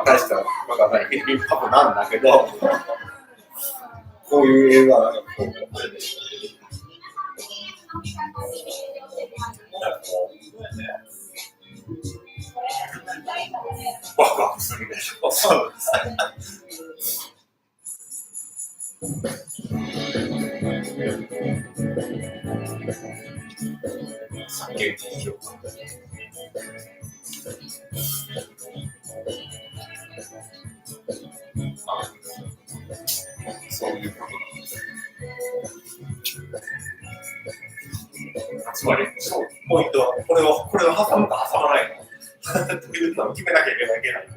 Speaker 1: 大したわかんないフィリピンパブなんだけど、こういう映画がワクワクするでしょ。そうです。酒提供。そういうことなんです。つまり、そう、ポイントは、これを挟むか挟まないかというのを決めなきゃいけない。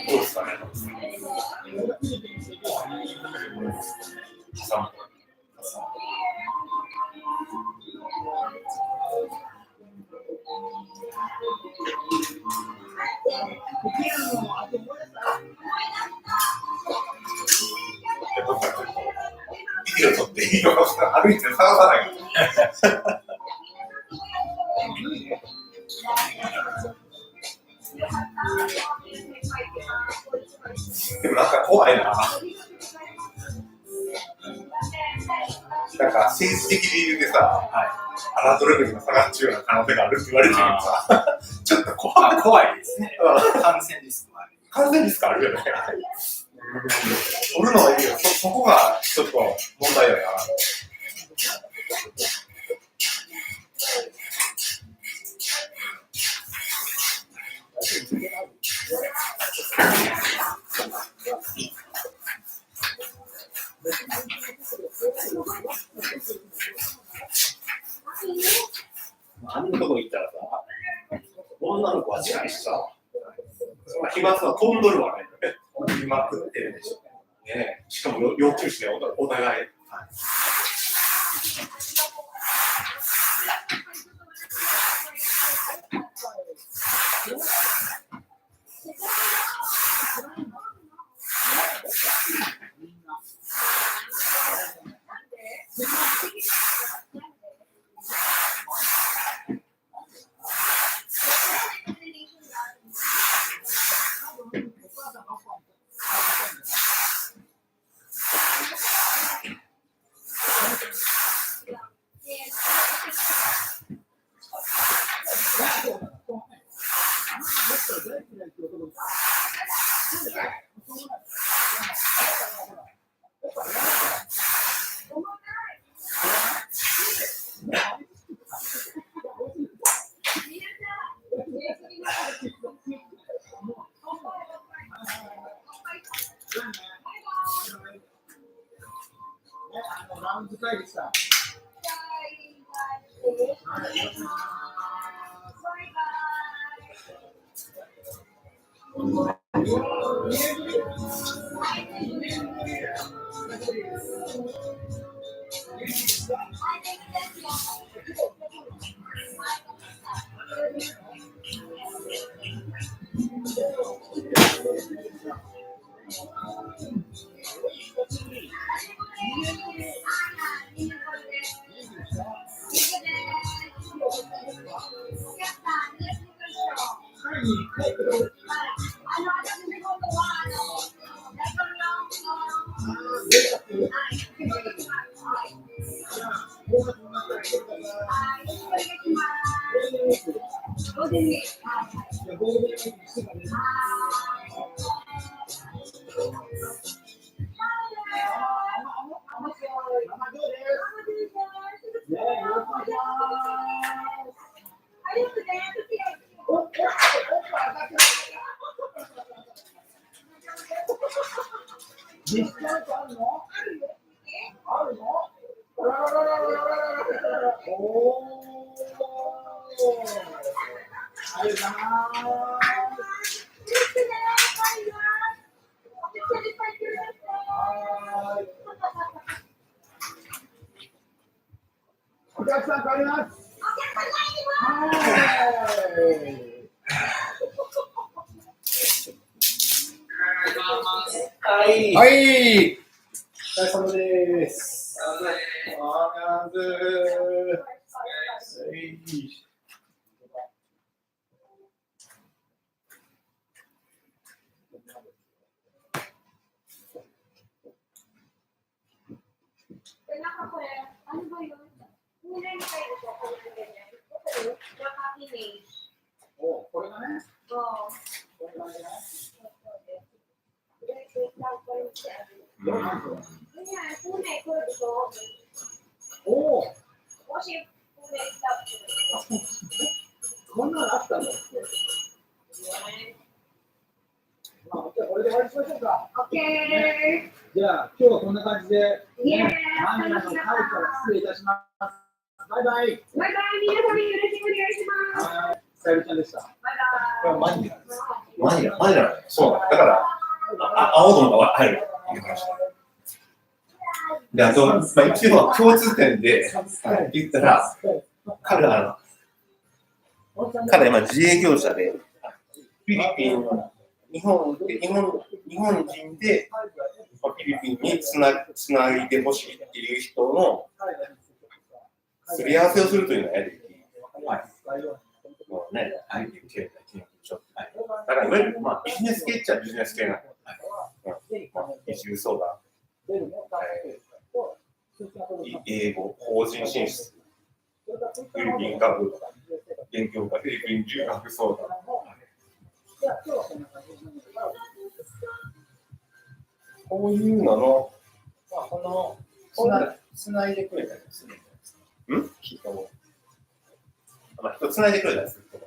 Speaker 1: どうですかね。挟む。ディを撮っていいのか歩いて探さないでもなんか怖いな。なんか政治的理由でさ、侮れるのが下がっちゃうような可能性があるって言われてるけどさ、ちょっと
Speaker 3: 怖いですね。感染リスクもある。
Speaker 1: 完全リスクあるよね。おるのはいいよ。そこがちょっと問題だよな。あんなとこ行ったらさ、女の子は近いしさ、そんな飛沫は飛んどるわね。飛沫ってるでしょ。ね、しかも要求してお互い。
Speaker 6: ラウンジ会議した。お客さん帰ります。はい。はい。お疲れ様です。
Speaker 4: Kailangan ko eh. Ano ba yun? Hindi na kayo ito. Naka-image.
Speaker 6: お、これがね。
Speaker 4: Oo.
Speaker 6: これがね。
Speaker 4: Ganyan, tunay ko dito.
Speaker 6: おお、
Speaker 4: Kasi tunay stop ko.
Speaker 6: こんなのあったの。まあ、じゃあこれで終わりにしましょうか。
Speaker 4: Okay.
Speaker 6: じゃあ今日はこんな感じで、
Speaker 4: Yeah.
Speaker 6: マニアの会から失礼いたします。バイバイ。
Speaker 4: Bye-bye. 皆様よろしくお願いします。
Speaker 6: はい、さゆりちゃんでした。
Speaker 1: これはマニラです。マニラなんだよ。そうだ。だから、青のが入るっていう話。で、あと、まあ、一応共通点で言ったら、彼は自営業者で、フィリピン、日本人でフィリピンにつないでほしいっていう人のすり合わせをするというのはやり、もうね、IT 経済、金融庁だからいわゆる、まあ、ビジネス系っちゃビジネス系なの。移住相談、英語、法人進出、フィリピン学、勉強家、フィリピン留学相談。こういうのの、
Speaker 6: まあ、このつないでくれたりするんですか。
Speaker 1: 人を。まあ、人つないでくれたりするとか。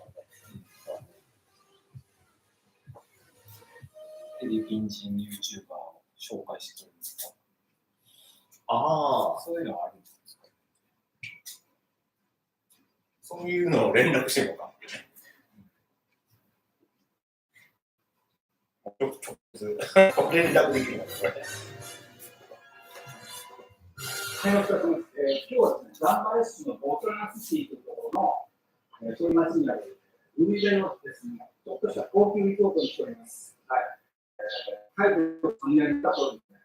Speaker 6: フィリピン人 YouTuber を紹介してくれるんですか。
Speaker 1: ああ、
Speaker 6: そういうのはあるんですか。
Speaker 1: そういうのを連絡してもか。連絡できるのこれ。
Speaker 6: はい、お疲れ様です。今日はですね、ガンバレッシュのボトナスシーというところの、そういう町にある海辺のですね、ちょっとした高級リゾートにしております。はい。海外のにありたとですね、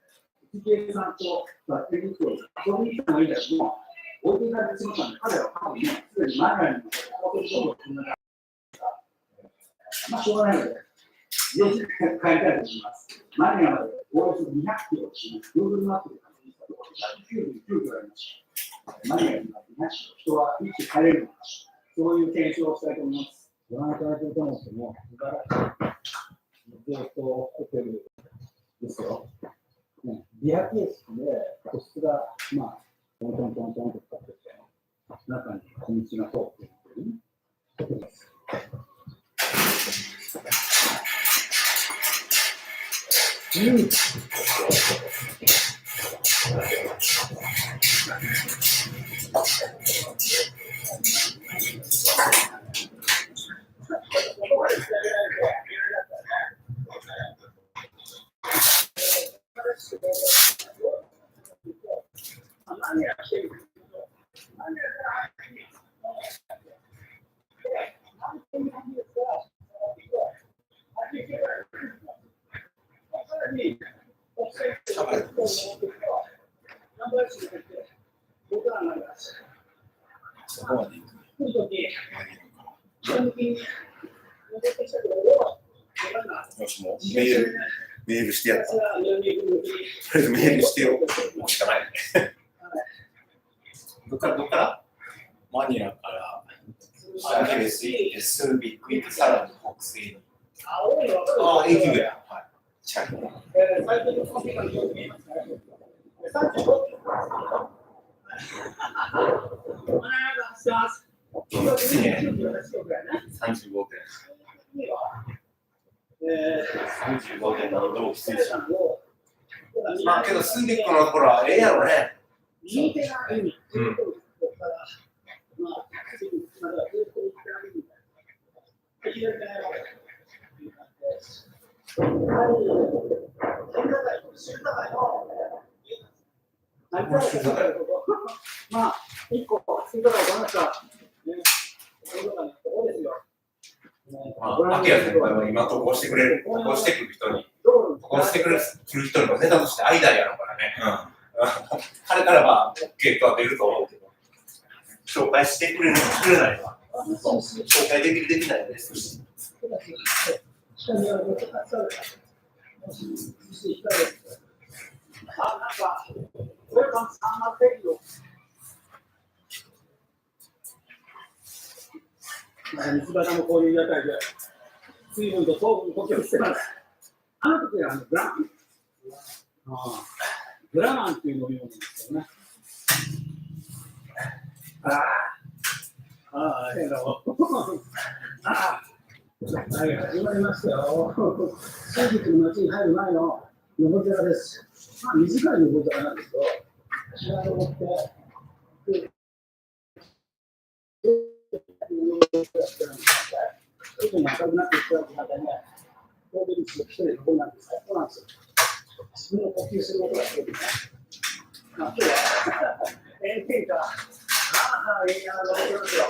Speaker 6: 一芸さんとバッテリーと遊びに来たの以外も、置いていただいてしまったので、彼は多分ね、すでにマニュアルに高級リゾートを組んだまあ、しょうがないので、ぜひ帰りたいと思います。マニュアルまでおよそ200キロし、Google マップで確認したところ、199キロありました。マニュアルになって200キロ、人はいつ帰れるのか、そういう検証をしたいと思います。ご覧いただいていると思うんですけども、素晴らしい。リゾートホテルですよ。ね、ビア形式で、個室が、まあ、トントントントンと使ってて、中に小道が通っているというホテルです。
Speaker 1: そこまで行く。よし、もうメールしてやった。とりあえずメールしてよ。もうしかない。どっから
Speaker 6: マニラから
Speaker 1: アンケベス行って、スービック行って、さらに北西に。
Speaker 6: あ
Speaker 1: あ、駅ぐらい。はい。近い。35点。35点なので、きついし。まあ、けど、スービックの頃はええやろね。うん。
Speaker 6: まあ、一個、水道がごめんなさい。ね、
Speaker 1: アキラ先輩は今投稿してくれる、投稿してくる人に、投稿してくる人のネタとして間やろうからね。彼からは OK とは出ると思うけど、紹介してくれないのは、紹介できるできないですし。
Speaker 6: 水型もこういう屋台で、水分と糖分の補給をしてます。あの時はグラマン。グラマンっていう飲み物ですよね。変だわ。はい、始まりましたよ。新宿の街に入る前の上り坂です。まあ、短い上り坂なんですけど、足が登って、ちょっと赤くなってきた中ね、神戸に一人で登るなんて最高なんですよ。自分の呼吸することがそうですね。まあ、今日は炎天下、いいな、登ってますよ。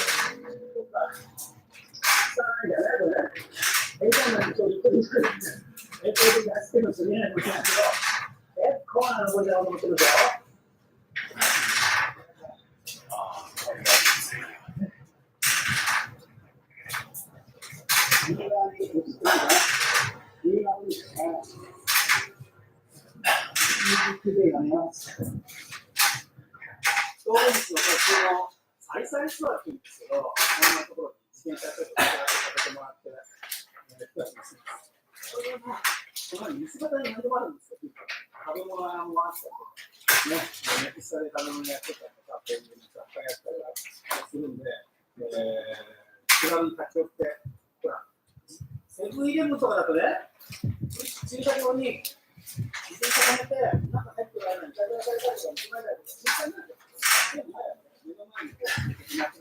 Speaker 6: 炎天下なんでちょっとゆっくりゆっくり。炎天下走ってるのすげえな、これなんですけど、コアな登りだと思ってるぞ。そうですよ、再々ツアーって言うんですけど、こんなところに自転車ちょっとさせてもらって、ツアーします。それはこの水形に何でもあるんですよ。食べ物屋もあったり、ね、メキシコで食べ物やってたりとか、ペンギンの雑貨やったりするんで、気軽に立ち寄って、ほら、セブンイレブンとかだとね、駐車場に自転車止めて、中入ってないのに、ガラガラガラガラとか、ないとか、実際なんで、目の前にこう、出てきます。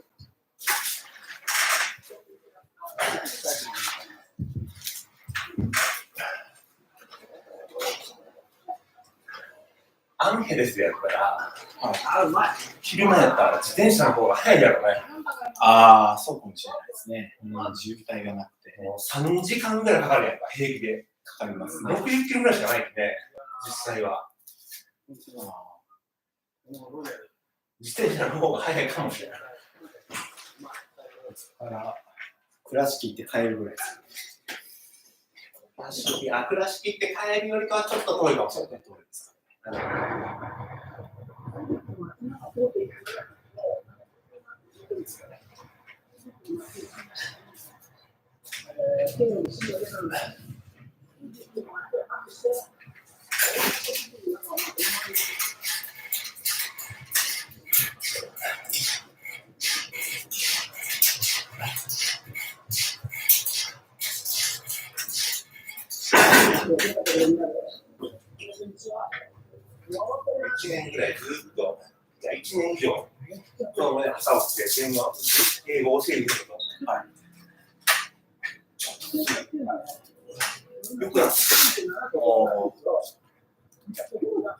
Speaker 1: アンヘレスやったら、
Speaker 6: あ、うまい。
Speaker 1: 昼間やったら自転車の方が早いやろね。
Speaker 5: ああ、そうかもしれないですね。渋滞がなくて。
Speaker 1: もう3時間ぐらいかかるやんか、平気で。
Speaker 5: かかりますね。
Speaker 1: 60キロぐらいしかないんでね、実際は。自転車の方が早いかもしれない。
Speaker 5: 倉敷行って帰るぐらいです。
Speaker 1: 倉敷行って帰るよりかはちょっと遠いかもしれない。遠いですか。1年ぐらいずっと、じゃあ1年以上、今日もね、朝起きて英語を教えるけど、はい。ちょっとずつよくなって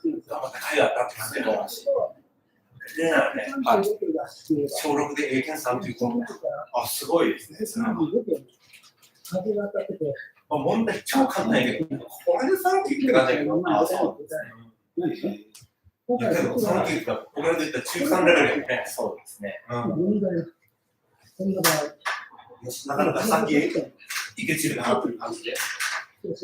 Speaker 1: きて、頑張って帰ったって感じで、でね、小6で英検3級
Speaker 5: あ、すごいですね。
Speaker 1: 問題超簡単やけど、これで3級って感じやけど、
Speaker 5: あ、そうですね。
Speaker 1: いやけど3級って僕らで言ったら中3レベルやね。
Speaker 5: そうですね。
Speaker 1: なかなか先へ行けちるなという感じで。
Speaker 7: What's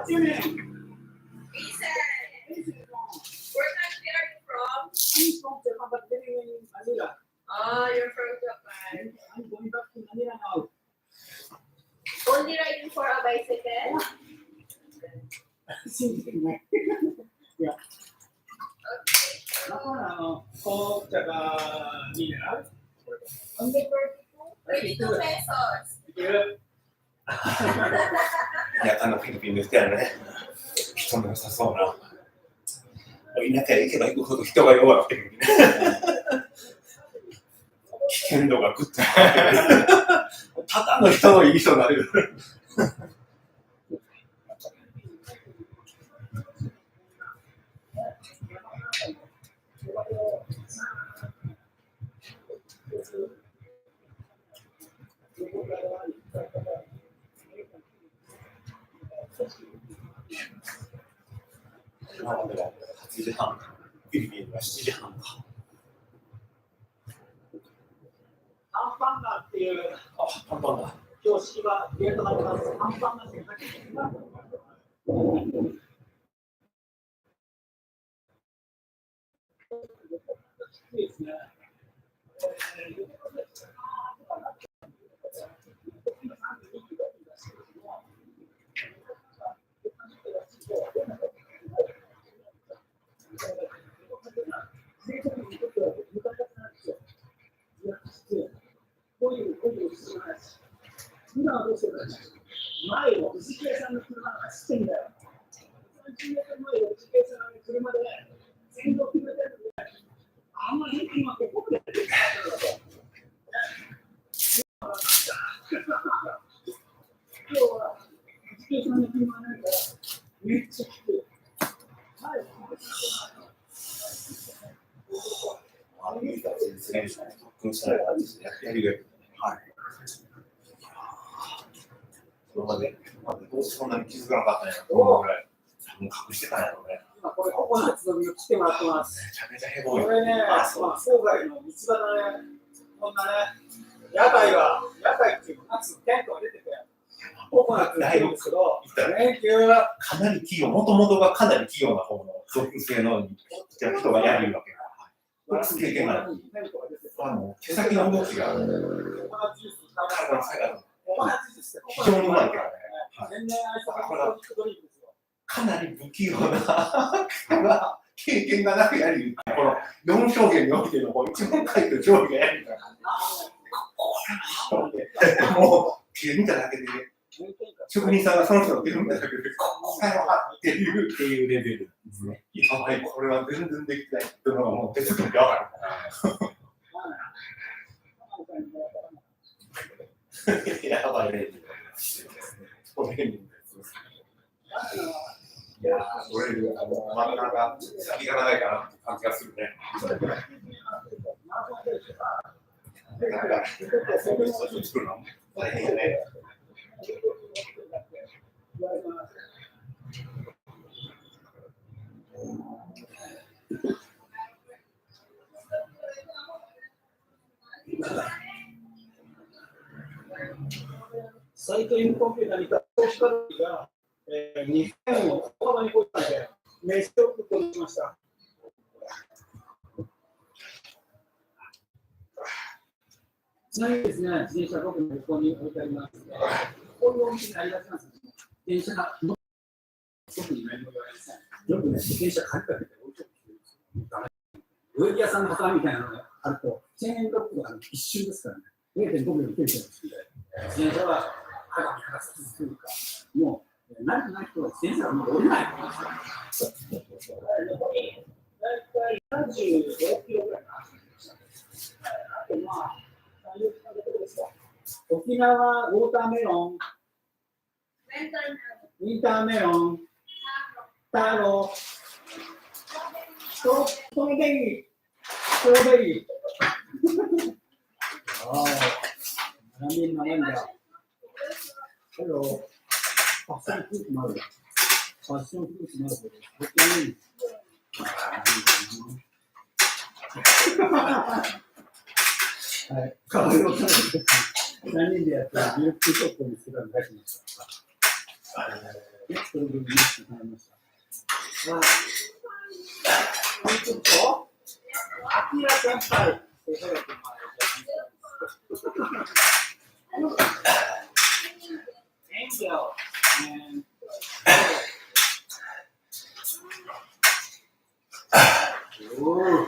Speaker 7: your name? Where country are you from?
Speaker 6: I'm from Japan, but living in Manila.
Speaker 7: Oh, you're from Japan.
Speaker 6: I'm going back to Manila now.
Speaker 7: Only riding for a bicycle?
Speaker 6: Yeah.
Speaker 7: Okay.
Speaker 6: だから紅茶がミネラル。
Speaker 7: Only 32 pesos.
Speaker 6: いける。
Speaker 1: 田舎のフィリピンですからね、人の良さそうな。田舎へ行けば行くほど人が弱くてくるね。危険度がぐっと上がってくる。ただの人のいい人になる。今までは8時半、フィリピンは7時半か。
Speaker 6: アンパンガーっていう
Speaker 1: あ、パンパンだ。
Speaker 6: 標識がゲートがあります。アンパンガーっていういいですね。こういうことをする話。今今はどうしてるか。前を藤木屋さんの車が走ってんだよ。30メートル前を藤木屋さんの車で先導決めてるんで、あんまり今ここでやってるんだと。今日は藤木屋さんの車なんかめっちゃ来て、前を
Speaker 1: やりがい。はい。どうしてそんなに気づかなかったんやろと思うぐらい。もう隠してたんやろね。
Speaker 6: 今これココナッツの実を切ってもらってます。
Speaker 1: めちゃめちゃヘボい。
Speaker 6: これね、郊外の道端のね、こんなね、屋台っていうか、夏のテントが出てて、ココナッツがいるんですけど、連休は
Speaker 1: かなり器用、もともとがかなり器用な方の属性の人がやるわけだ。経験がある。手先の動きが体の差がある。非常にうまいからね。かなり不器用な人が経験がなくやり、この4証言においての一番書いてる上下やりみたいな。もう手見ただけで、職人さんがその人の手を見ただけで、これはっていうレベルですね。やばい、これは全然できないっていうのがもう手作りでわかる。やばいレベルですね。いやー、これ、なかなか先が長いかなって感じがするね。作るの大変やね。
Speaker 6: サイトインコンピューターに投資家が2000を大幅に超えたので、名刺を送ってしました。ちなみにですね、自転車僕の横に置いてあります。こういうお店にありがちなんですけど、自転車が特に何も言われません。よくね、自転車借りかけて置いておくんですよ。植木屋さんの方みたいなのがあると、1000円ドップが一瞬ですからね、0.5秒で受けるんですので、自転車は肌に肌させるか、もう、慣れてない人は自転車がもう降りない。大体35キロぐらいの走りでした。あとまあ、3、4キロのところですか。沖縄、ウォーターメロン、ウィンターメロン、タロ、ストロベリー、ストロベリー。ああ、並んだ。Hello. ファッションフルーツもある。ファッションフルーツもあるけど、本当に。はい、かわいいおしゃれで3人でやったミルクティーショップにするの出しました。それでミルクティー買いました。はい。ちょっと、アキラ先輩。Angel and oh,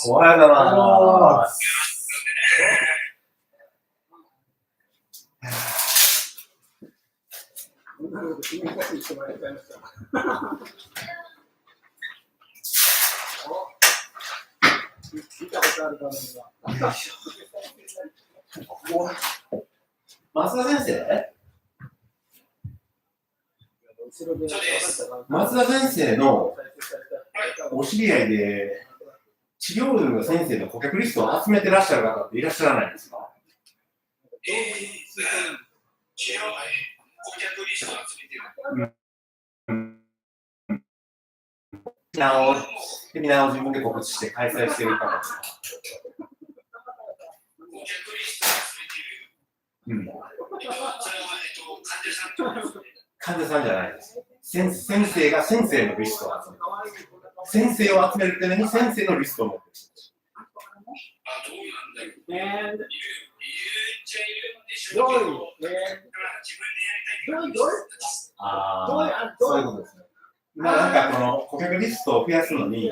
Speaker 1: おはようございます。
Speaker 6: 見たことある場面が。
Speaker 1: 松田先生？松田先生のお知り合いで治療院の先生の顧客リストを集めてらっしゃる方っていらっしゃらないんですか？
Speaker 8: 治療院顧客リストを集めてる。
Speaker 1: セミナーを自分で告知して開催している方ですか？
Speaker 8: 顧客リストを集めている。それは
Speaker 1: 患者さんじゃないです。先生が先生のリストを集めて先生を集めるために先生のリストを持っている。
Speaker 8: あ、どうなんだろう。ちゃいるんでしょうけど、だから自分でやりたいって言うんですよ。
Speaker 5: ああ、そういうことですね。
Speaker 1: なんかこの顧客リストを増やすのに、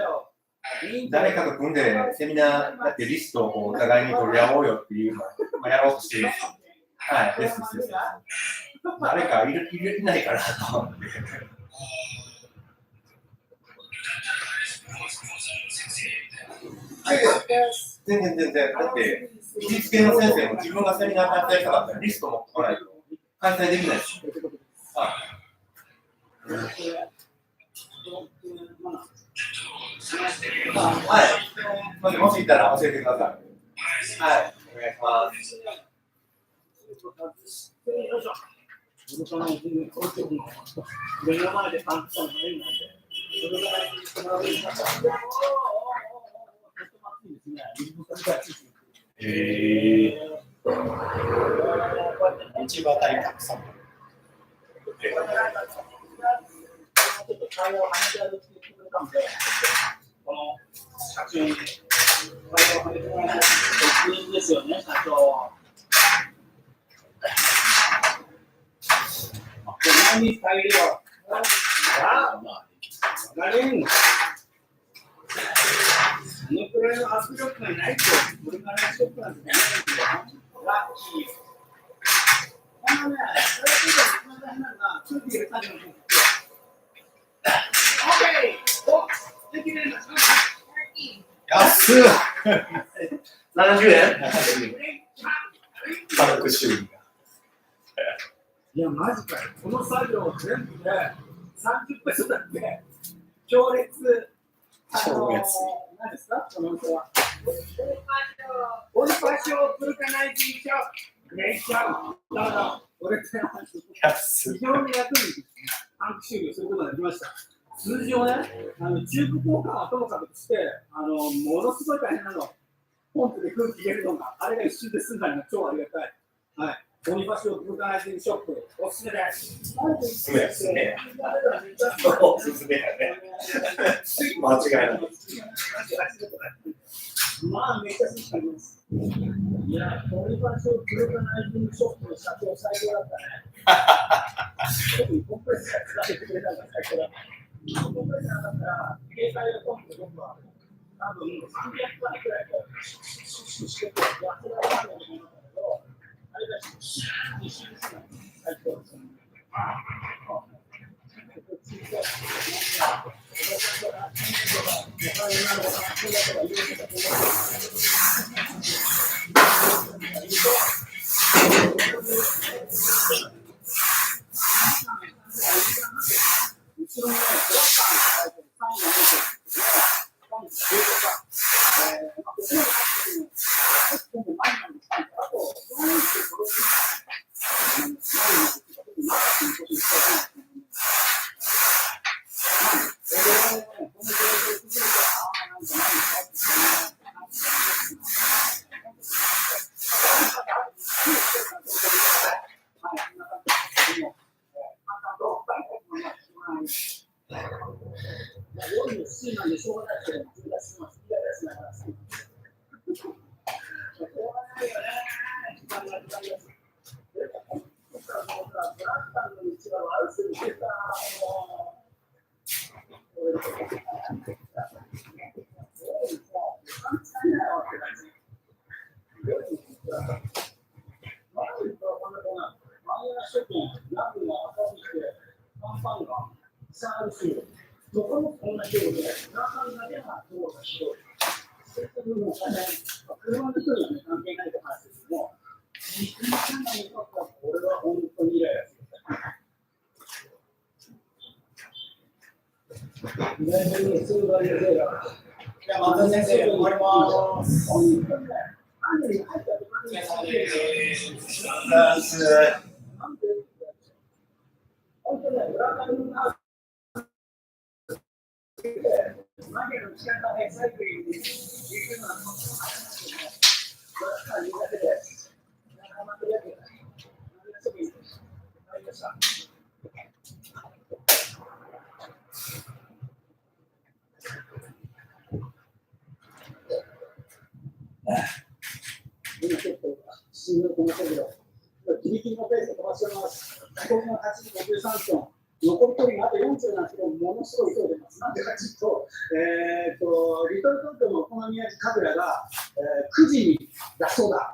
Speaker 1: 誰かと組んでセミナーやってリストをこうお互いに取り合おうよっていうのをやろうとしているんですよ。はい、です。誰かいないかなと思って。全然。だって、振り付けの先生も自分がセミナー開催したかったらリスト持ってこないと開催できないですよ。はい。もしいたら教えてください。はい。お願いします。
Speaker 6: 目の前でパンツさんの絵になって、それぐらいしてもらうようになったら、
Speaker 5: 一番大たくさん。
Speaker 6: ちょっと会話を跳ねてやるって言ってくれたんで、この社長に会話を跳ねてもらえないといいんですよね、社長。何に入るよ。何そのくらいの圧力がないと、これからショックなんてね、ラッキー。このね、それで一番大事なのが、空気入れたりもできて。OK! できるんですか？
Speaker 1: 安っ70円
Speaker 5: 軽く修理が。
Speaker 6: いや、マジかよ。この作業全部で30ペソだって、強烈、何ですかこの人は。オリパシオブルカナイズショップ。めっちゃ、だから俺って非常に役に立つ短期修理をすることができました。通常ね、中古交換はともかくして、ものすごい大変なの。ポンプで空気入れるのが、あれが一瞬で済んだのが超ありがたい。はい。オニファシオブルカナイズショップ、おすすめです。
Speaker 1: おすすめですね。おすすめだね。間違いない。
Speaker 6: まあ、めっちゃ好きになります。いや、オニファシオブルカナイズショップの社長最高だったね。特にコンプレッサー使ってくれたのが最高だった。コンプレッサーだったら、携帯のポンプで僕は多分300回くらいこう、シュッしてやってられると思うんだけど、あれだし、2週間最高ですね。後ろにね、ブラッカーに書いてるサインが出てる。ここに入ってるの、今度前なんですけど、あと、どういうこと
Speaker 5: 松田先生、終わります。
Speaker 6: 今ちょっと仕新聞この速度。ギリギリのペースで飛ばしております。残りの8時53分。残り距離があと40なんですけど、ものすごい勢いでます。なんでかというと、リトル東京のお好み焼き神楽が、9時にラストだ。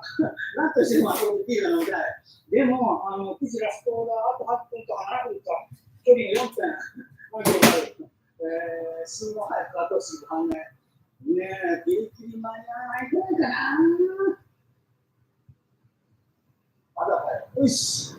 Speaker 6: なんとしてもあそこでビールが飲みたい。でも、9時ラストだ、あと8分とか7分か、距離が4分、何キロある。数の早く後押し半年。ねえ、ギリギリ間に合わないくらいかな。まだかよ。よし。